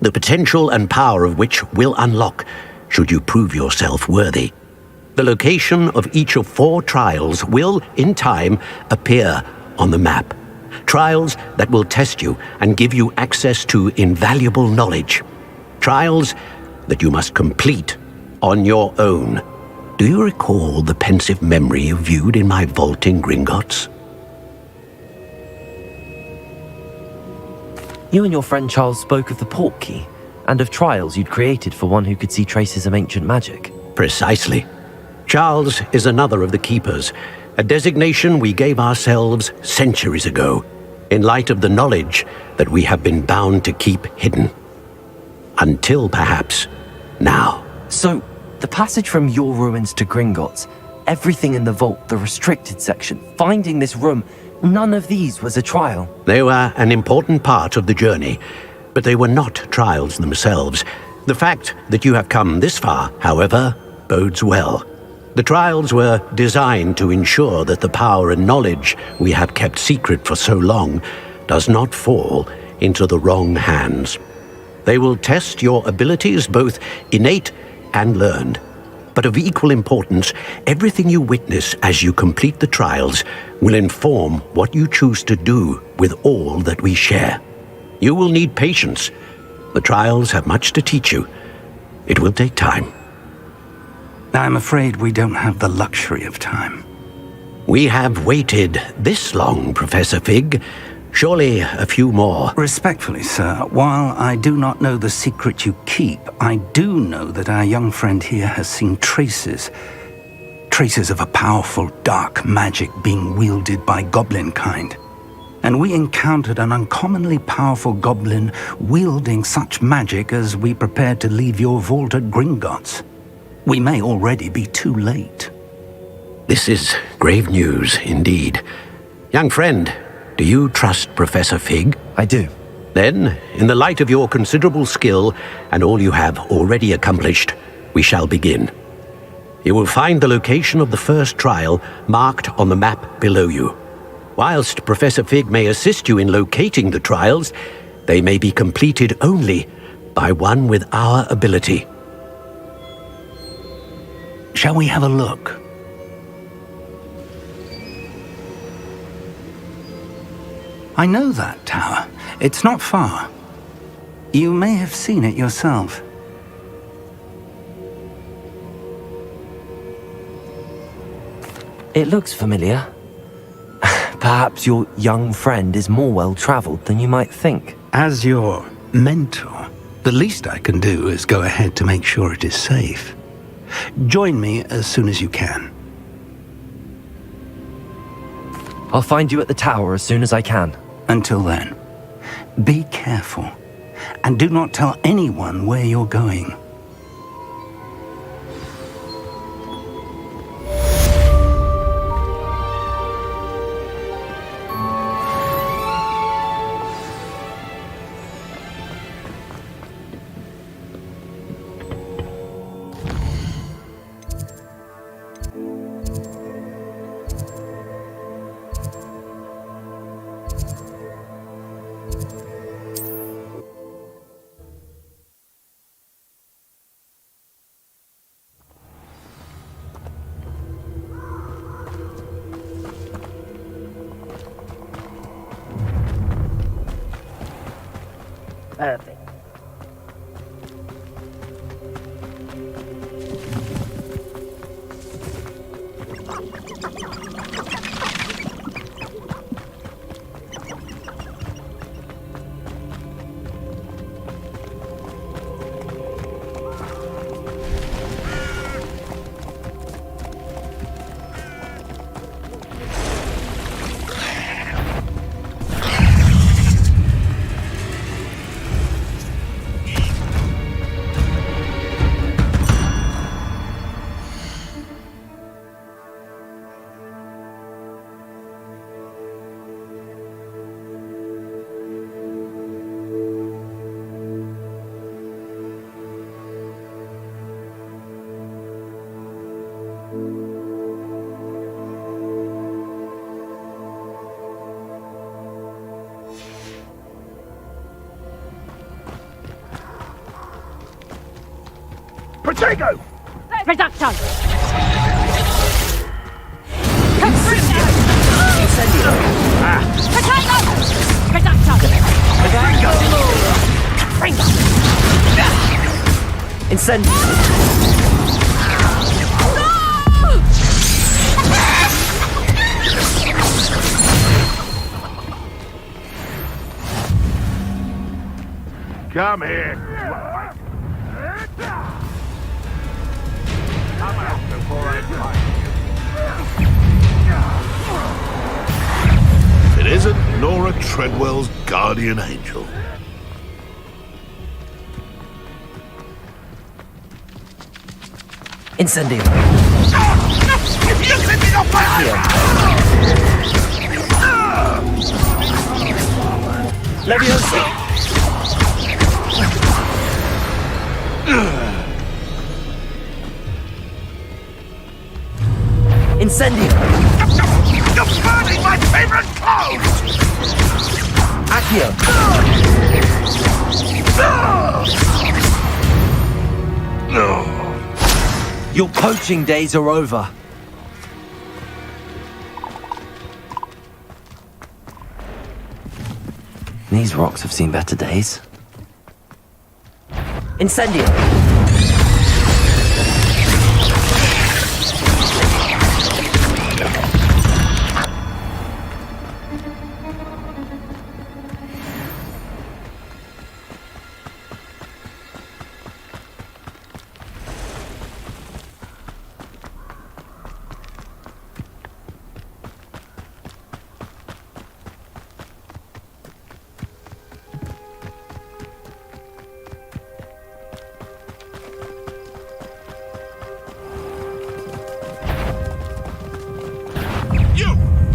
the potential and power of which will unlock should you prove yourself worthy. The location of each of 4 trials will, in time, appear on the map. Trials that will test you and give you access to invaluable knowledge. Trials that you must complete on your own. Do you recall the pensive memory you viewed in my vault in Gringotts? You and your friend Charles spoke of the portkey, and of trials you'd created for one who could see traces of ancient magic. Precisely. Charles is another of the Keepers, a designation we gave ourselves centuries ago, in light of the knowledge that we have been bound to keep hidden. Until, perhaps, now. So, the passage from your ruins to Gringotts, everything in the vault, the restricted section, finding this room, none of these was a trial. They were an important part of the journey, but they were not trials themselves. The fact that you have come this far, however, bodes well. The trials were designed to ensure that the power and knowledge we have kept secret for so long does not fall into the wrong hands. They will test your abilities, both innate and learned. But of equal importance, everything you witness as you complete the trials will inform what you choose to do with all that we share. You will need patience. The trials have much to teach you. It will take time. I'm afraid we don't have the luxury of time. We have waited this long, Professor Fig. Surely a few more. Respectfully, sir, while I do not know the secret you keep, I do know that our young friend here has seen traces of a powerful dark magic being wielded by goblin kind. And we encountered an uncommonly powerful goblin wielding such magic as we prepared to leave your vault at Gringotts. We may already be too late. This is grave news indeed. Young friend, do you trust Professor Fig? I do. Then, in the light of your considerable skill and all you have already accomplished, we shall begin. You will find the location of the first trial marked on the map below you. Whilst Professor Fig may assist you in locating the trials, they may be completed only by one with our ability. Shall we have a look? I know that tower. It's not far. You may have seen it yourself. It looks familiar. Perhaps your young friend is more well-traveled than you might think. As your mentor, the least I can do is go ahead to make sure it is safe. Join me as soon as you can. I'll find you at the tower as soon as I can. Until then, be careful, and do not tell anyone where you're going. Perfect. Protego! Reduction! Incendio! Protego! Reduction! Incendio! Come here. Come out before I find you. It isn't Nora Treadwell's guardian angel. Incendio! You sent me off my Leviosa! Incendio! You're burning my favorite clothes! Accio! No. Your poaching days are over. These rocks have seen better days. Incendio!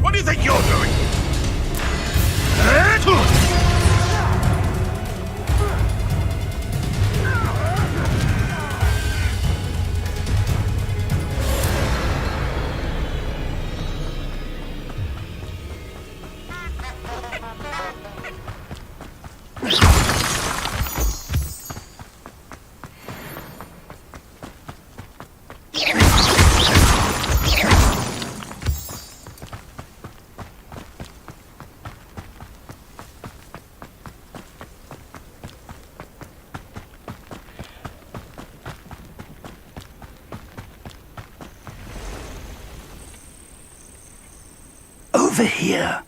What do you think you're doing? Over here.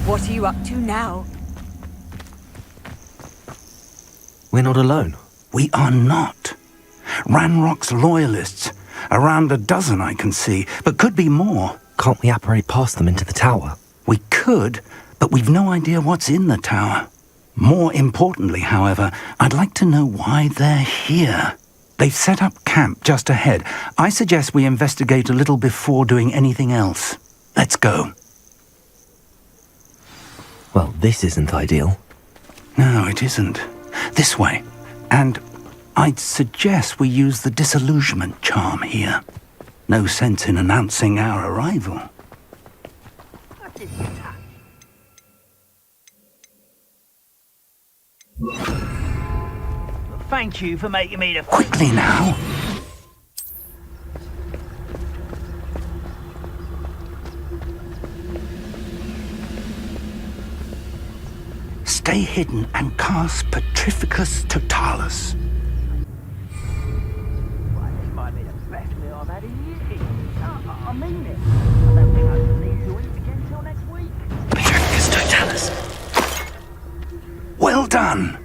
What are you up to now? We're not alone. We are not. Ranrock's loyalists. Around a dozen I can see, but could be more. Can't we apparate past them into the tower? We could, but we've no idea what's in the tower. More importantly, however, I'd like to know why they're here. They've set up camp just ahead. I suggest we investigate a little before doing anything else. Let's go. Well, this isn't ideal. No, it isn't. This way. And I'd suggest we use the disillusionment charm here. No sense in announcing our arrival. Thank you for making me the... Quickly now. Stay hidden and cast Petrificus Totalis. This might be the best meal I've had in years. I mean it. I don't think I can leave to eat again till next week. Petrificus Totalis. Well done.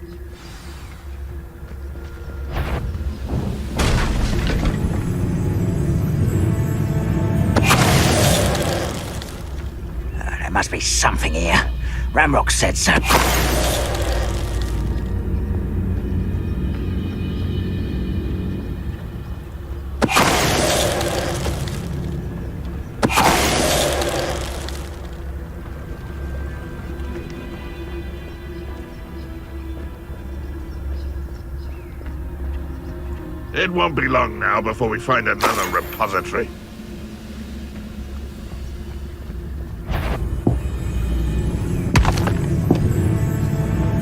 There must be something here. Ramrock said so. It won't be long now before we find another repository.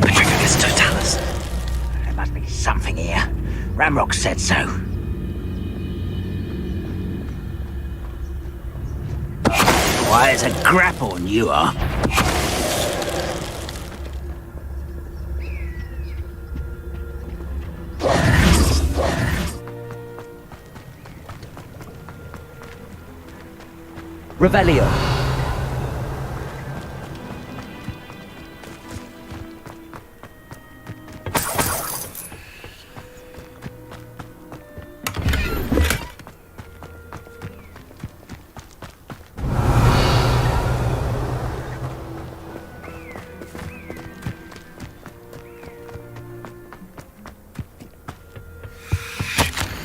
Petrificus Totalis. There must be something here. Ramrock said so. Why, it's a grapple, you are. Revelio.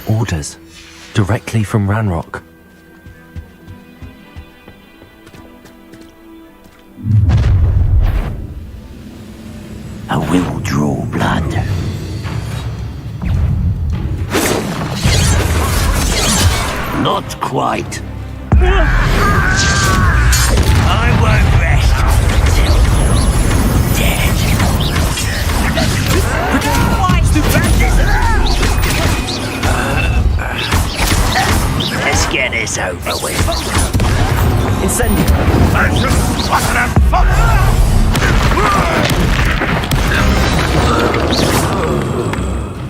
Orders. Directly from Ranrock. I will draw blood. Not quite. I won't rest until you're dead. Let's get this over with. Incendio.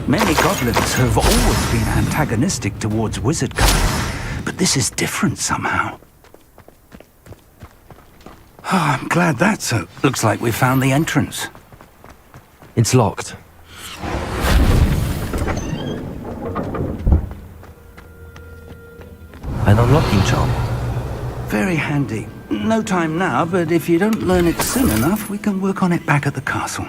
Many goblins have always been antagonistic towards wizard kind, but this is different somehow. Oh, I'm glad that's so. Looks like we found the entrance. It's locked. An unlocking charm. Very handy. No time now, but if you don't learn it soon enough, we can work on it back at the castle.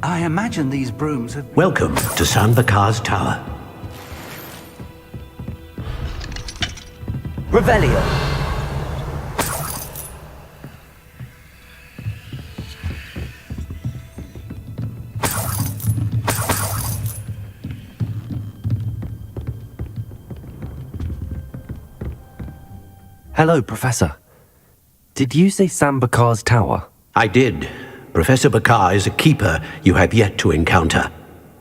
I imagine these brooms have... Welcome to Sanbakar's Tower. Revelio. Hello, Professor. Did you say Sambakar's Tower? I did. Professor Bakar is a keeper you have yet to encounter.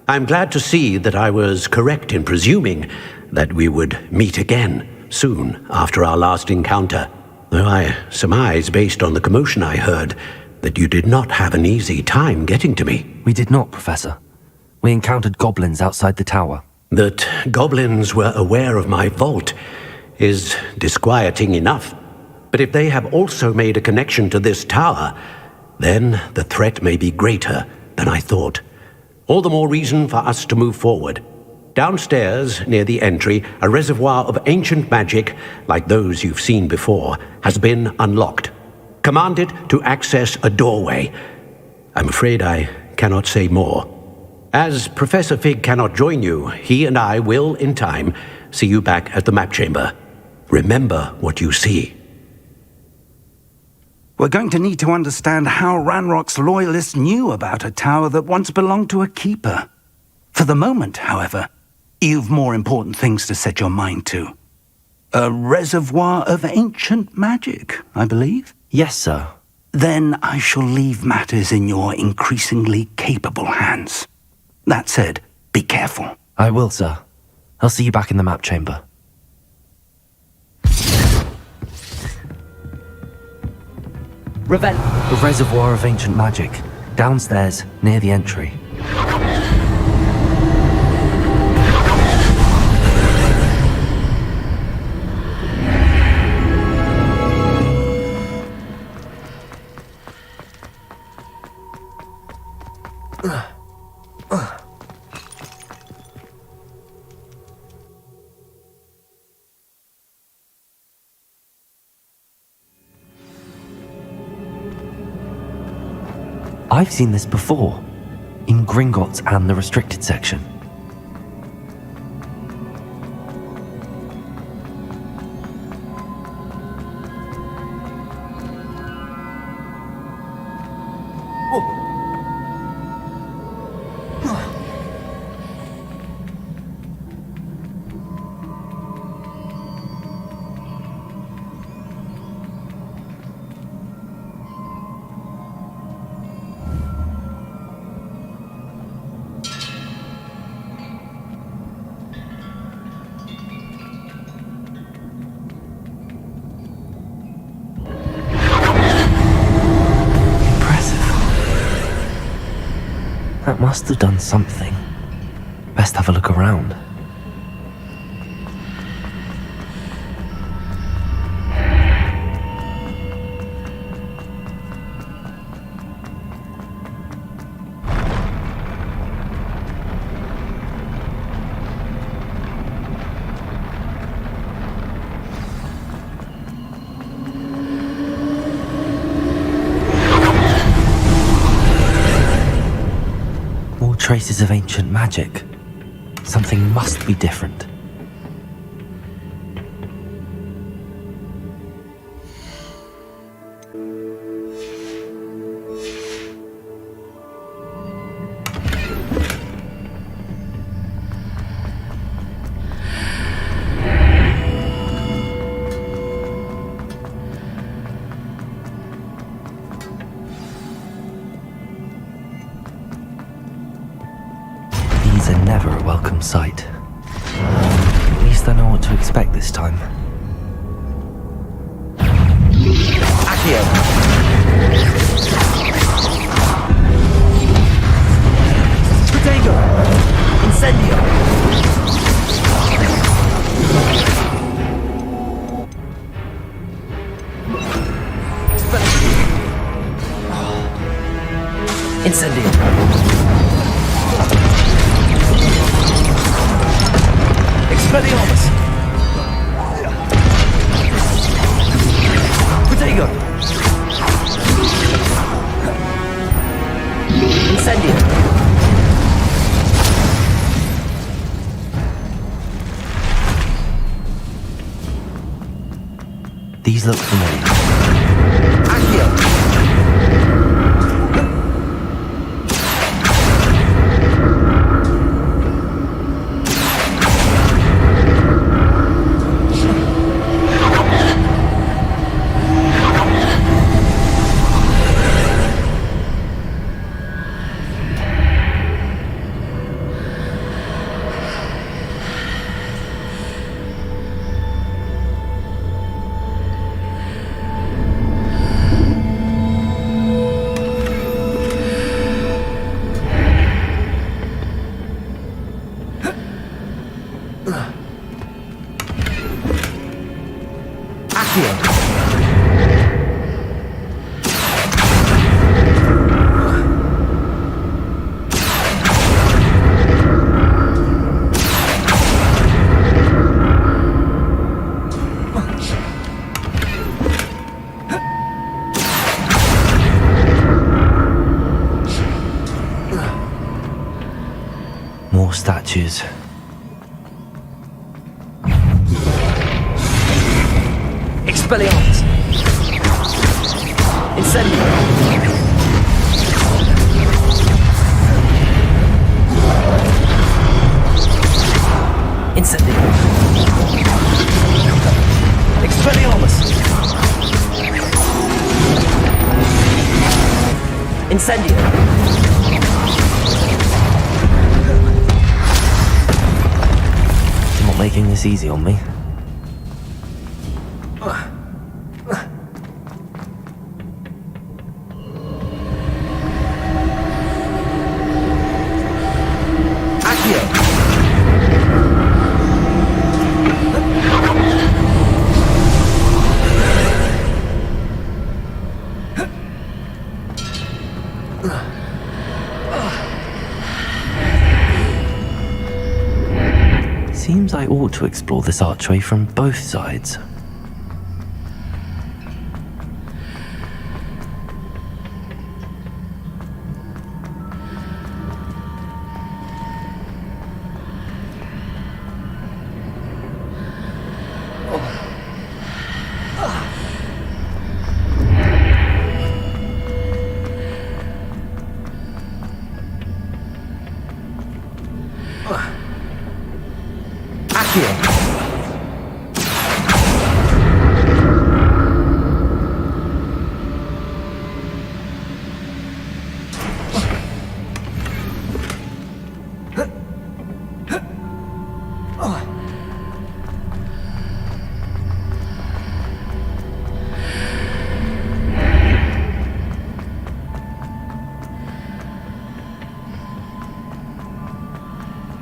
I'm glad to see that I was correct in presuming that we would meet again soon after our last encounter, though I surmise, based on the commotion I heard, that you did not have an easy time getting to me. We did not, Professor. We encountered goblins outside the tower. That goblins were aware of my vault is disquieting enough. But if they have also made a connection to this tower, then the threat may be greater than I thought. All the more reason for us to move forward. Downstairs, near the entry, a reservoir of ancient magic, like those you've seen before, has been unlocked. Commanded to access a doorway. I'm afraid I cannot say more. As Professor Fig cannot join you, he and I will, in time, see you back at the map chamber. Remember what you see. We're going to need to understand how Ranrock's loyalists knew about a tower that once belonged to a keeper. For the moment, however, you've more important things to set your mind to. A reservoir of ancient magic, I believe? Yes, sir. Then I shall leave matters in your increasingly capable hands. That said, be careful. I will, sir. I'll see you back in the map chamber. The reservoir of ancient magic. Downstairs, near the entry. I've seen this before, in Gringotts and the restricted section. That must have done something. Best have a look around. Traces of ancient magic. Something must be different. These are never a welcome sight. At least I know what to expect this time. Accio! Protego! Incendio! Incendio! Expelliarmus! Protego! Incendio! These look familiar. Accio! More statues. Expelliarmus! Incendio! Incendio! Expelliarmus! Incendio! taking this easy on me. Seems I ought to explore this archway from both sides.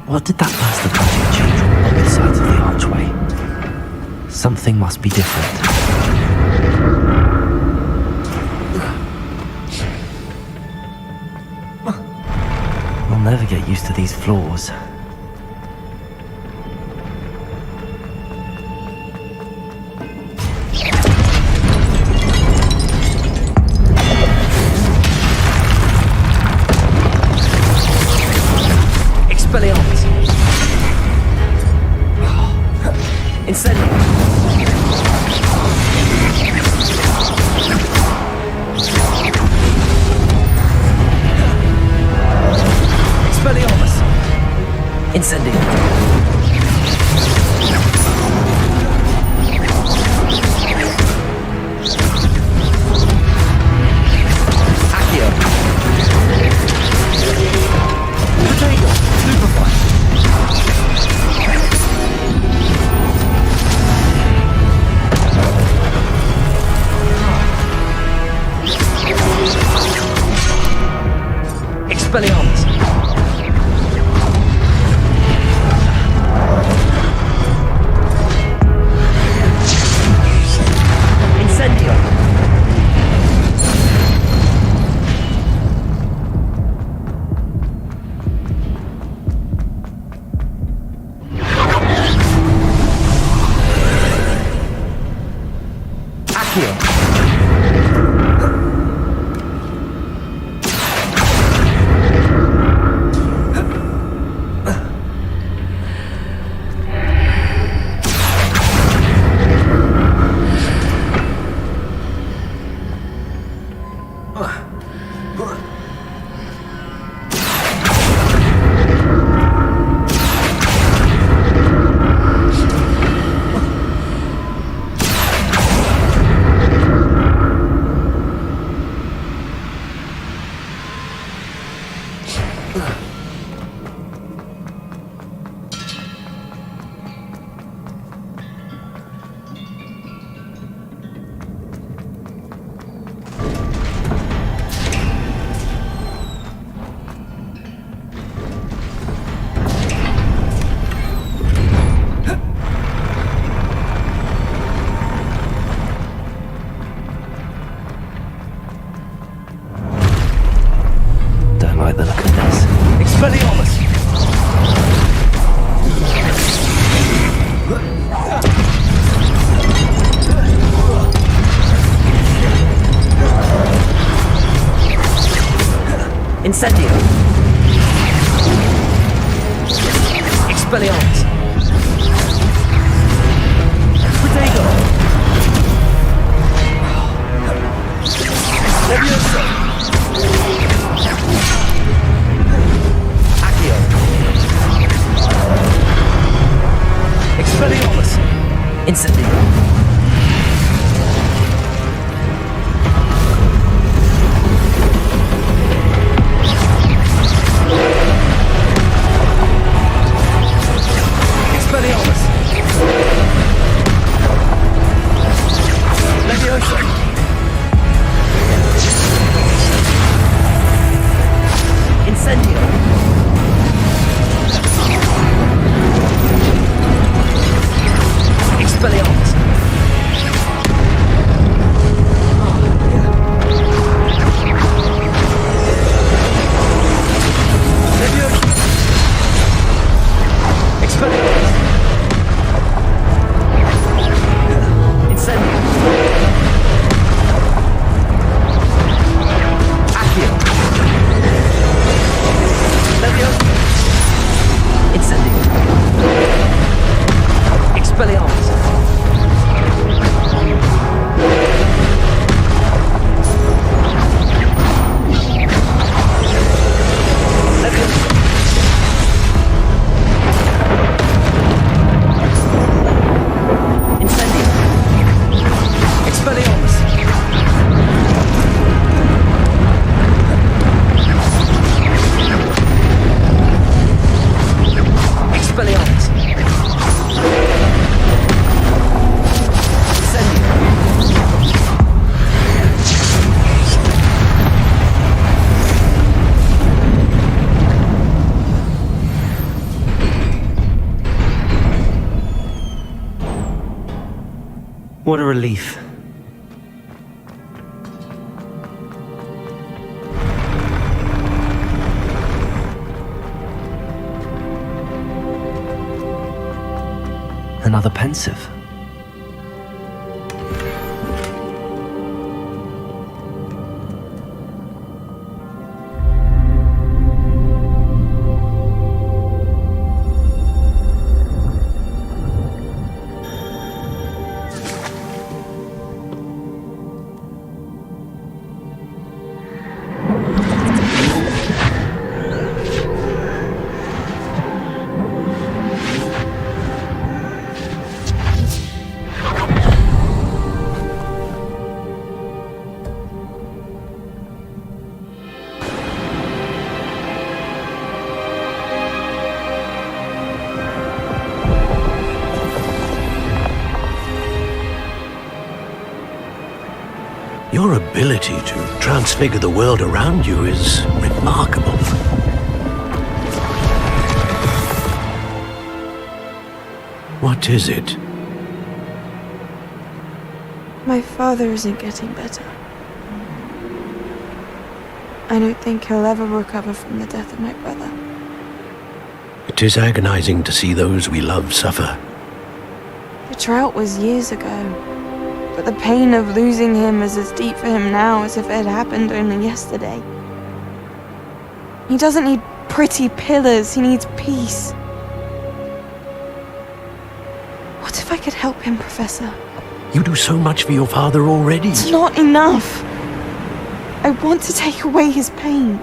What did that burst of magic change on both sides of the archway? Something must be different. I'll never get used to these floors. Incendio. Expelliarmus. Protego. Levioso. Accio. Expelliarmus. Incendio. Expelliarmus! What a relief. Another pensive. Your ability to transfigure the world around you is remarkable. What is it? My father isn't getting better. I don't think he'll ever recover from the death of my brother. It is agonizing to see those we love suffer. The drought was years ago. But the pain of losing him is as deep for him now as if it had happened only yesterday. He doesn't need pretty pillars, he needs peace. What if I could help him, Professor? You do so much for your father already. It's not enough. I want to take away his pain.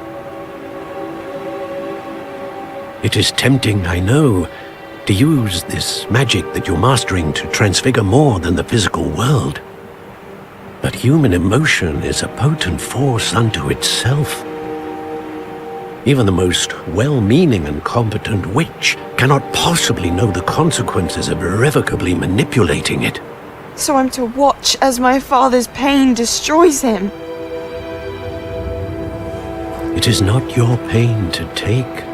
It is tempting, I know, to use this magic that you're mastering to transfigure more than the physical world. But human emotion is a potent force unto itself. Even the most well-meaning and competent witch cannot possibly know the consequences of irrevocably manipulating it. So I'm to watch as my father's pain destroys him. It is not your pain to take.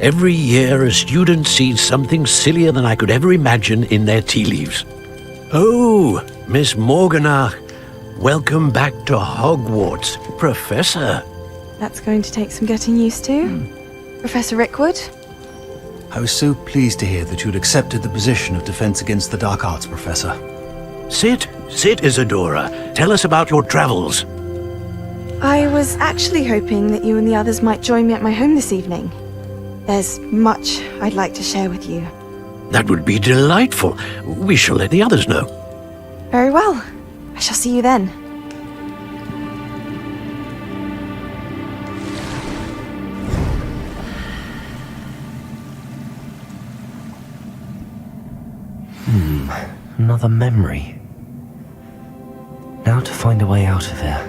Every year, a student sees something sillier than I could ever imagine in their tea leaves. Oh, Miss Morganach, welcome back to Hogwarts, Professor. That's going to take some getting used to. Professor Rickwood? I was so pleased to hear that you'd accepted the position of Defense Against the Dark Arts, Professor. Sit, Isadora. Tell us about your travels. I was actually hoping that you and the others might join me at my home this evening. There's much I'd like to share with you. That would be delightful. We shall let the others know. Very well. I shall see you then. Another memory. Now to find a way out of here.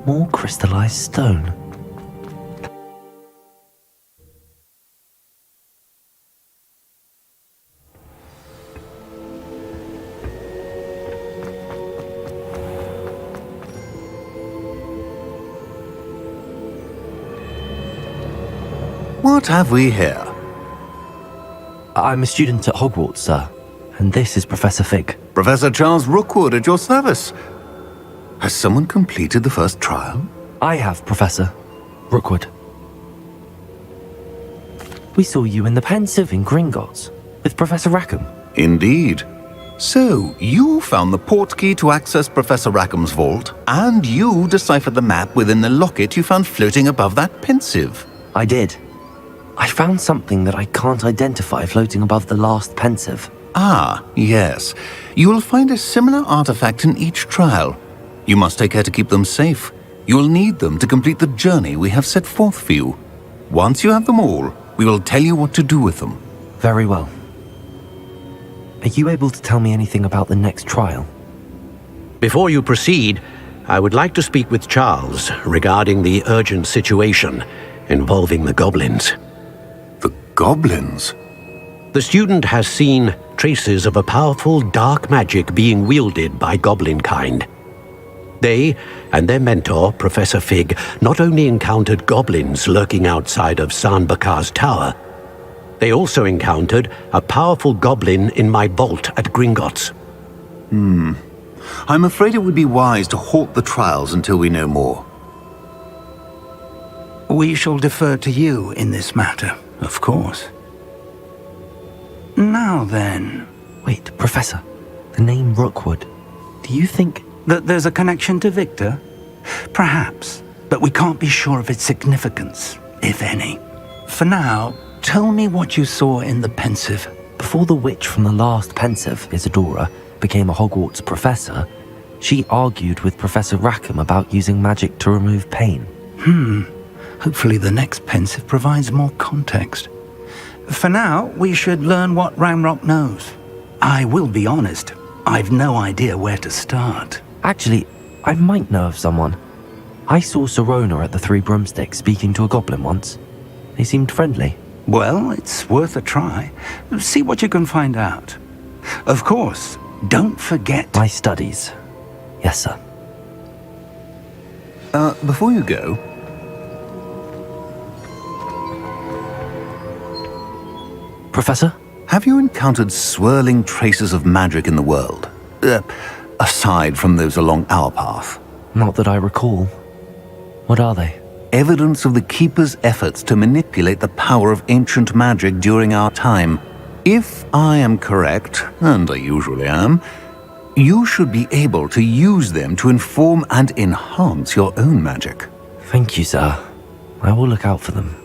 More crystallized stone. What have we here? I'm a student at Hogwarts, sir. And this is Professor Fig. Professor Charles Rookwood at your service. Has someone completed the first trial? I have, Professor Rookwood. We saw you in the Pensive in Gringotts with Professor Rackham. Indeed. So, you found the portkey to access Professor Rackham's vault, and you deciphered the map within the locket you found floating above that Pensive. I did. I found something that I can't identify floating above the last Pensive. Ah, yes. You will find a similar artifact in each trial. You must take care to keep them safe. You will need them to complete the journey we have set forth for you. Once you have them all, we will tell you what to do with them. Very well. Are you able to tell me anything about the next trial? Before you proceed, I would like to speak with Charles regarding the urgent situation involving the goblins. The goblins? The student has seen traces of a powerful dark magic being wielded by goblin kind. They and their mentor, Professor Fig, not only encountered goblins lurking outside of San Bakar's tower, they also encountered a powerful goblin in my vault at Gringotts. I'm afraid it would be wise to halt the trials until we know more. We shall defer to you in this matter, of course. Now then... Wait, Professor. The name Rookwood. Do you think... that there's a connection to Victor? Perhaps, but we can't be sure of its significance, if any. For now, tell me what you saw in the pensive. Before the witch from the last pensive, Isadora, became a Hogwarts professor, she argued with Professor Rackham about using magic to remove pain. Hopefully the next pensive provides more context. For now, we should learn what Ramrock knows. I will be honest, I've no idea where to start. Actually, I might know of someone. I saw Sirona at the Three Broomsticks speaking to a goblin once. They seemed friendly. Well, it's worth a try. See what you can find out. Of course, don't forget... my studies. Yes, sir. Before you go... Professor? Have you encountered swirling traces of magic in the world? Aside from those along our path? Not that I recall. What are they? Evidence of the Keeper's efforts to manipulate the power of ancient magic during our time. If I am correct, and I usually am, you should be able to use them to inform and enhance your own magic. Thank you, sir. I will look out for them.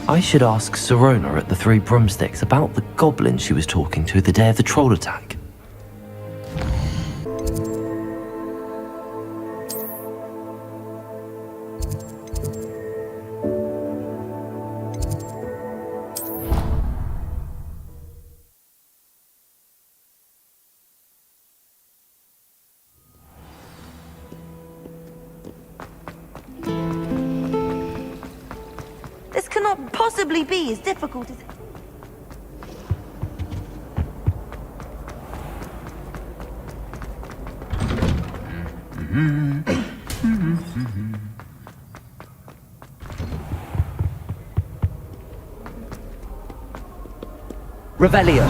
I should ask Sirona at the Three Broomsticks about the goblin she was talking to the day of the troll attack. This cannot possibly be as difficult as it... Revelio.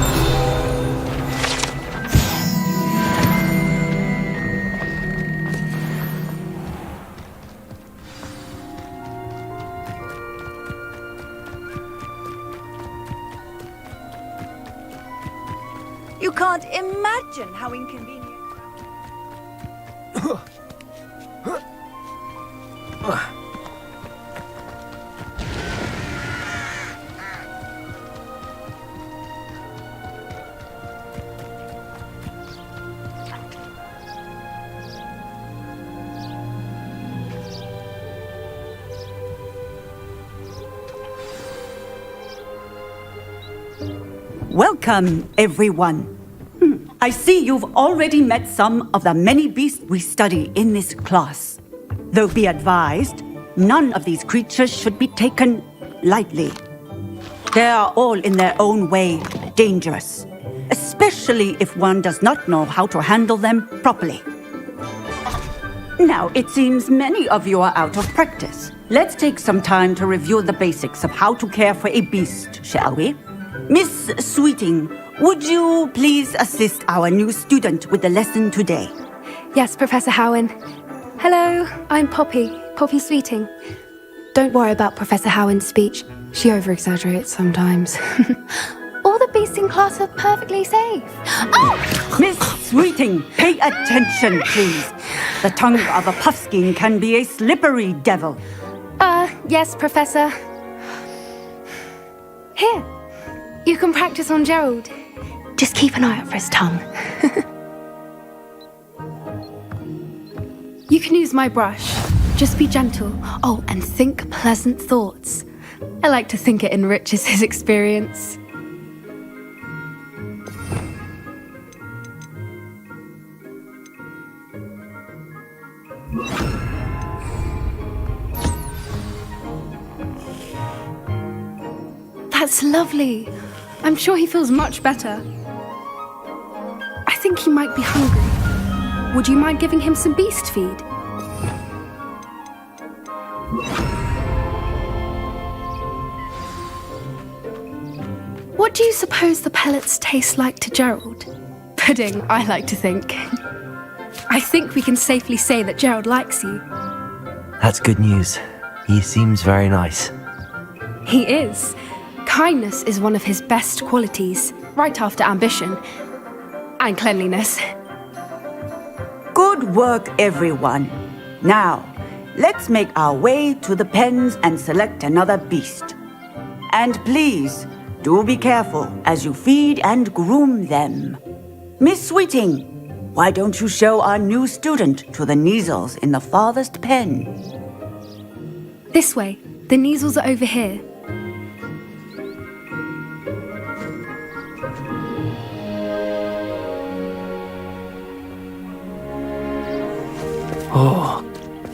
You can't imagine how inconvenient... Welcome, everyone. I see you've already met some of the many beasts we study in this class. Though be advised, none of these creatures should be taken lightly. They are all in their own way dangerous, especially if one does not know how to handle them properly. Now, it seems many of you are out of practice. Let's take some time to review the basics of how to care for a beast, shall we? Miss Sweeting, would you please assist our new student with the lesson today? Yes, Professor Howen. Hello, I'm Poppy Sweeting. Don't worry about Professor Howen's speech. She over-exaggerates sometimes. All the beasts in class are perfectly safe. Oh! Miss Sweeting, pay attention, please. The tongue of a puffskein can be a slippery devil. Yes, Professor. Here, you can practice on Gerald. Just keep an eye out for his tongue. You can use my brush. Just be gentle. Oh, and think pleasant thoughts. I like to think it enriches his experience. That's lovely. I'm sure he feels much better. I think he might be hungry. Would you mind giving him some beast feed? What do you suppose the pellets taste like to Gerald? Pudding, I like to think. I think we can safely say that Gerald likes you. That's good news. He seems very nice. He is. Kindness is one of his best qualities, right after ambition and cleanliness. Good work, everyone. Now, let's make our way to the pens and select another beast. And please, do be careful as you feed and groom them. Miss Sweeting, why don't you show our new student to the Neasels in the farthest pen? This way. The Neasels are over here. Oh,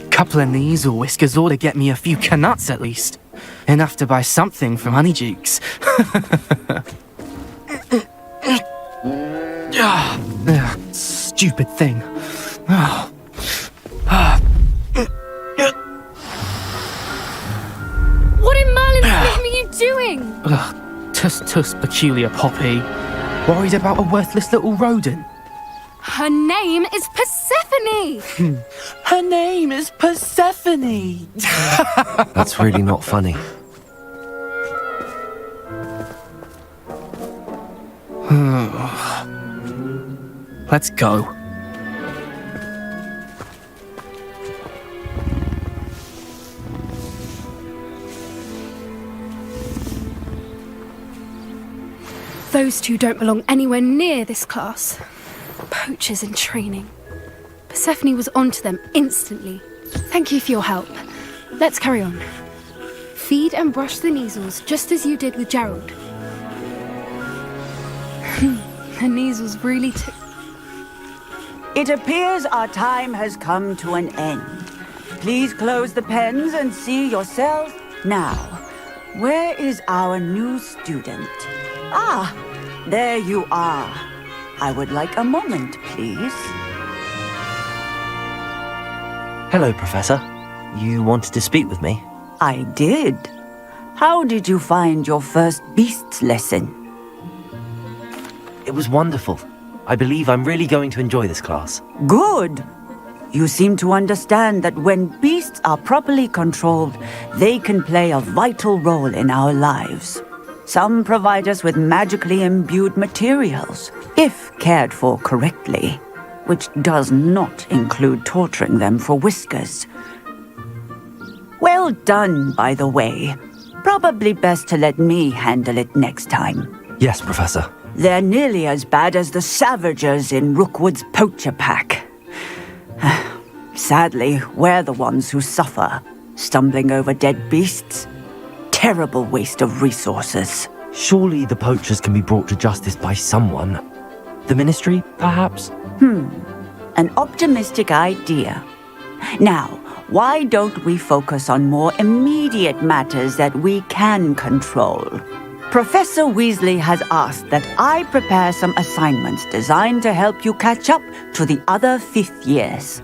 couple of Neasel whiskers ought to get me a few canuts at least. Enough to buy something from Honeydukes. Stupid thing. What in Merlin's name are you doing? Tuss, peculiar Poppy. Worried about a worthless little rodent. Her name is Persephone! Her name is Persephone! That's really not funny. Let's go. Those two don't belong anywhere near this class. Poachers in training. Persephone was onto them instantly. Thank you for your help. Let's carry on. Feed and brush the Neasels just as you did with Gerald. The Neasels really took... It appears our time has come to an end. Please close the pens and see yourselves. Now, where is our new student? Ah, there you are. I would like a moment, please. Hello, Professor. You wanted to speak with me? I did. How did you find your first beasts lesson? It was wonderful. I believe I'm really going to enjoy this class. Good. You seem to understand that when beasts are properly controlled, they can play a vital role in our lives. Some provide us with magically imbued materials, if cared for correctly, which does not include torturing them for whiskers. Well done, by the way. Probably best to let me handle it next time. Yes, Professor. They're nearly as bad as the Savagers in Rookwood's poacher pack. Sadly, we're the ones who suffer, stumbling over dead beasts. Terrible waste of resources. Surely the poachers can be brought to justice by someone. The Ministry, perhaps? An optimistic idea. Now, why don't we focus on more immediate matters that we can control? Professor Weasley has asked that I prepare some assignments designed to help you catch up to the other 5th years.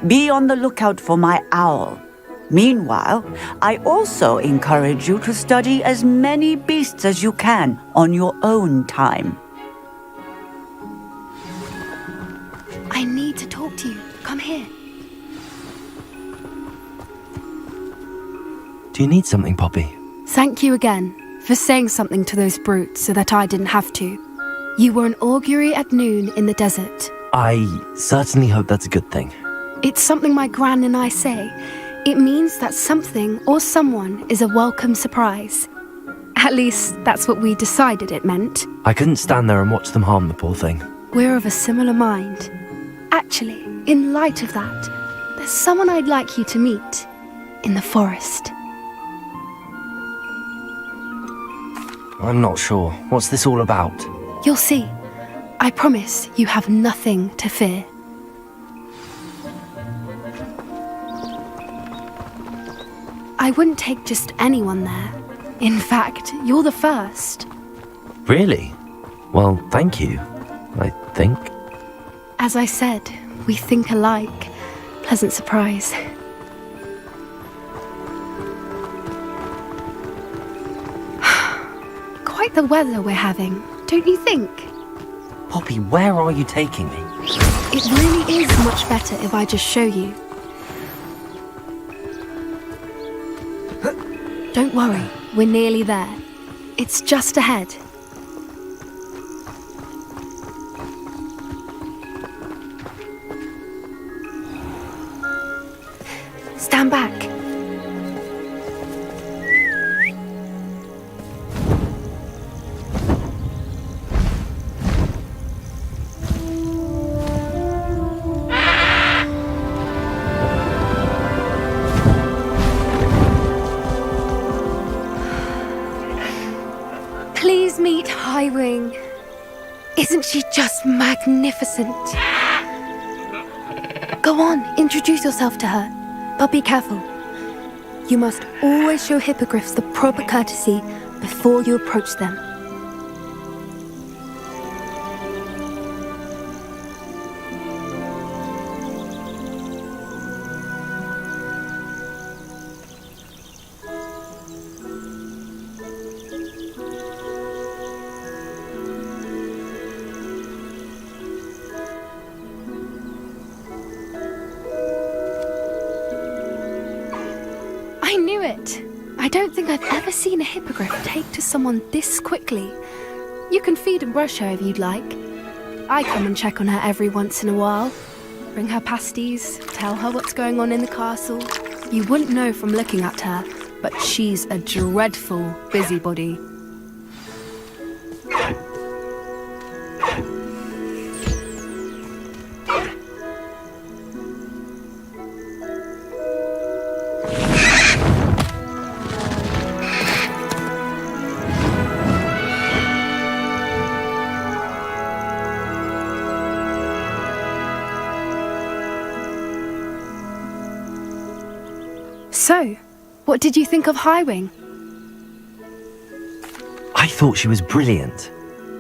Be on the lookout for my owl. Meanwhile, I also encourage you to study as many beasts as you can on your own time. I need to talk to you. Come here. Do you need something, Poppy? Thank you again for saying something to those brutes so that I didn't have to. You were an augury at noon in the desert. I certainly hope that's a good thing. It's something my gran and I say. It means that something or someone is a welcome surprise. At least, that's what we decided it meant. I couldn't stand there and watch them harm the poor thing. We're of a similar mind. Actually, in light of that, there's someone I'd like you to meet in the forest. I'm not sure. What's this all about? You'll see. I promise you have nothing to fear. I wouldn't take just anyone there. In fact, you're the first. Really? Well, thank you, I think. As I said, we think alike. Pleasant surprise. Quite the weather we're having, don't you think? Poppy, where are you taking me? It really is much better if I just show you. Don't worry, we're nearly there. It's just ahead. Stand back. Please meet Highwing. Isn't she just magnificent? Go on, introduce yourself to her. But be careful. You must always show hippogriffs the proper courtesy before you approach them. I knew it! I don't think I've ever seen a hippogriff take to someone this quickly. You can feed and brush her if you'd like. I come and check on her every once in a while. Bring her pasties, tell her what's going on in the castle. You wouldn't know from looking at her, but she's a dreadful busybody. So, what did you think of Highwing? I thought she was brilliant.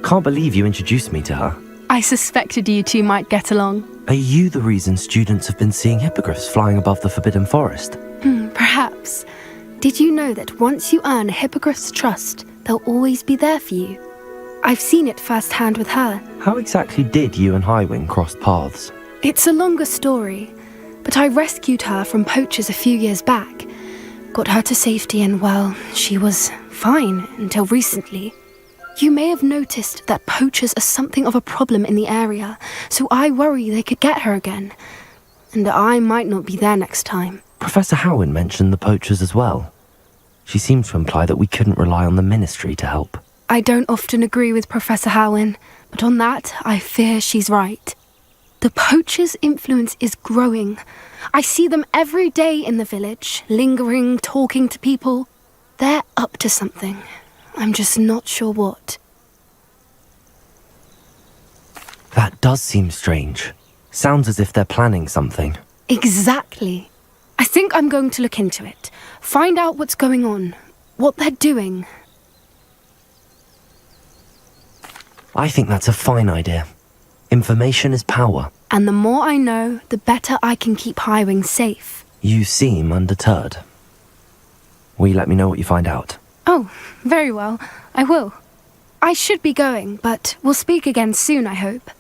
Can't believe you introduced me to her. I suspected you two might get along. Are you the reason students have been seeing hippogriffs flying above the Forbidden Forest? Perhaps. Did you know that once you earn a hippogriff's trust, they'll always be there for you? I've seen it firsthand with her. How exactly did you and Highwing cross paths? It's a longer story, but I rescued her from poachers a few years back. Got her to safety and, well, she was fine until recently. You may have noticed that poachers are something of a problem in the area, so I worry they could get her again. And I might not be there next time. Professor Howin mentioned the poachers as well. She seemed to imply that we couldn't rely on the ministry to help. I don't often agree with Professor Howin, but on that, I fear she's right. The poachers' influence is growing. I see them every day in the village, lingering, talking to people. They're up to something. I'm just not sure what. That does seem strange. Sounds as if they're planning something. Exactly. I think I'm going to look into it. Find out what's going on, what they're doing. I think that's a fine idea. Information is power. And the more I know, the better I can keep Highwing safe. You seem undeterred. Will you let me know what you find out? Oh, very well. I will. I should be going, but we'll speak again soon, I hope.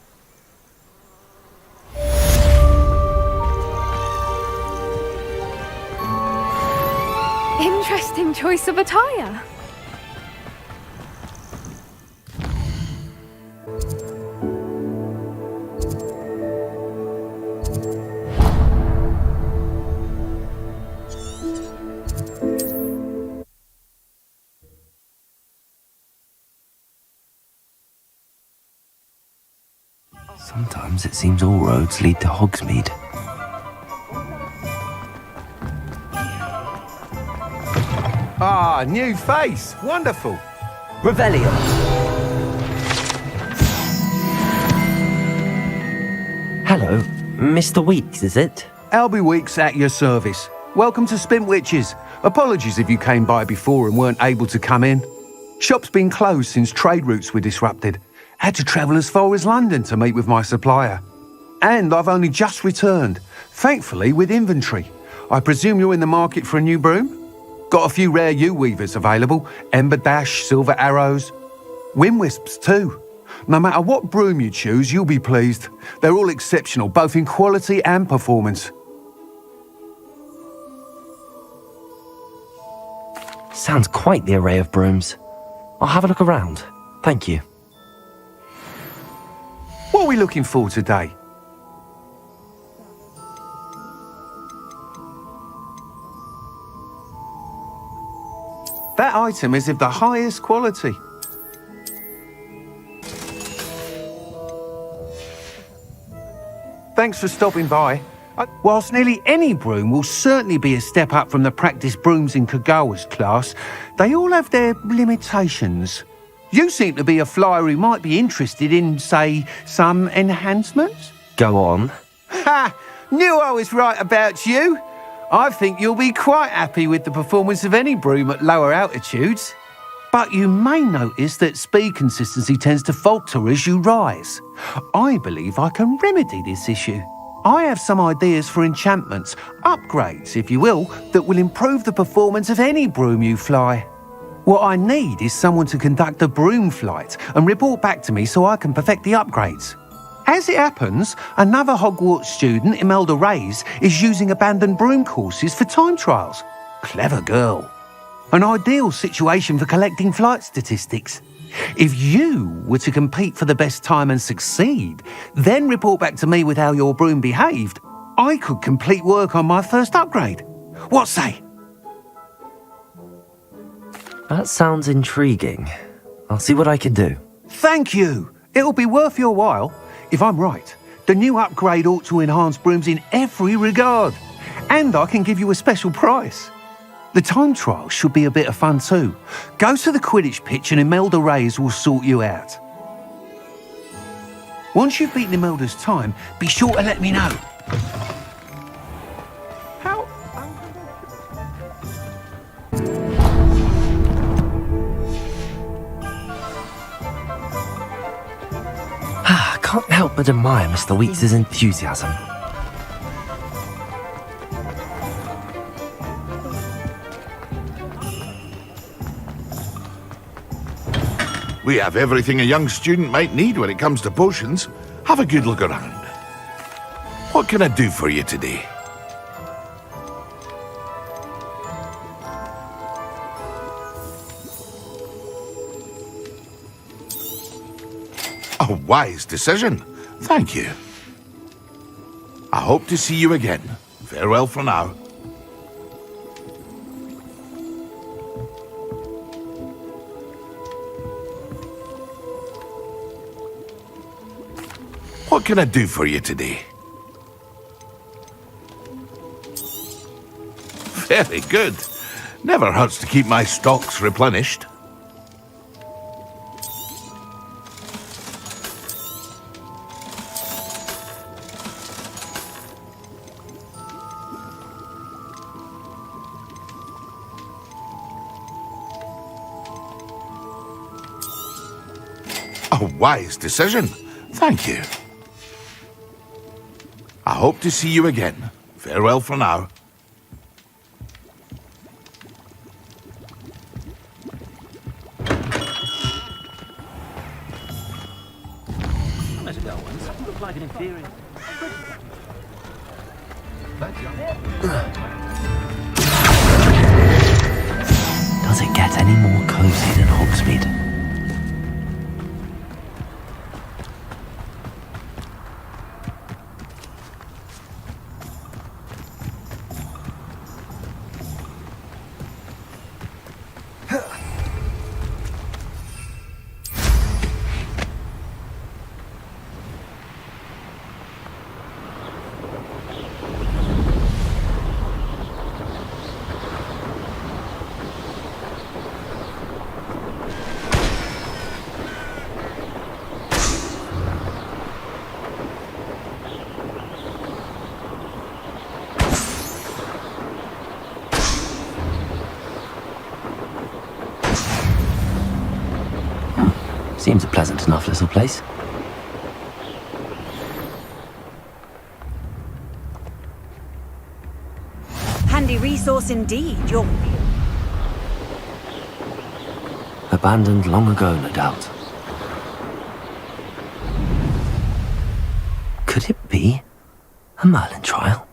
Interesting choice of attire. Sometimes it seems all roads lead to Hogsmeade. Ah, new face. Wonderful. Revelio. Hello, Mr. Weeks, is it? Albie Weeks at your service. Welcome to Spintwitches. Apologies if you came by before and weren't able to come in. Shop's been closed since trade routes were disrupted. Had to travel as far as London to meet with my supplier. And I've only just returned, thankfully with inventory. I presume you're in the market for a new broom? Got a few rare yew-weavers available, Ember Dash, Silver Arrows, Wind Wisps too. No matter what broom you choose, you'll be pleased. They're all exceptional, both in quality and performance. Sounds quite the array of brooms. I'll have a look around. Thank you. What are we looking for today? That item is of the highest quality. Thanks for stopping by. Whilst nearly any broom will certainly be a step up from the practice brooms in Kagawa's class, they all have their limitations. You seem to be a flyer who might be interested in, say, some enhancements? Go on. Ha! Knew I was right about you. I think you'll be quite happy with the performance of any broom at lower altitudes. But you may notice that speed consistency tends to falter as you rise. I believe I can remedy this issue. I have some ideas for enchantments, upgrades, if you will, that will improve the performance of any broom you fly. What I need is someone to conduct a broom flight and report back to me so I can perfect the upgrades. As it happens, another Hogwarts student, Imelda Reyes, is using abandoned broom courses for time trials. Clever girl. An ideal situation for collecting flight statistics. If you were to compete for the best time and succeed, then report back to me with how your broom behaved, I could complete work on my first upgrade. What say? That sounds intriguing. I'll see what I can do. Thank you. It'll be worth your while. If I'm right, the new upgrade ought to enhance brooms in every regard. And I can give you a special price. The time trial should be a bit of fun too. Go to the Quidditch pitch and Imelda Reyes will sort you out. Once you've beaten Imelda's time, be sure to let me know. Can't help but admire Mr. Weeks' enthusiasm. We have everything a young student might need when it comes to potions. Have a good look around. What can I do for you today? A wise decision. Thank you. I hope to see you again. Farewell for now. What can I do for you today? Very good. Never hurts to keep my stocks replenished. A wise decision. Thank you. I hope to see you again. Farewell for now. Look like an inferior. Does it get any more cozy than Hogsmeade? Seems a pleasant enough little place. Handy resource indeed, your... Abandoned long ago, no doubt. Could it be a Merlin trial?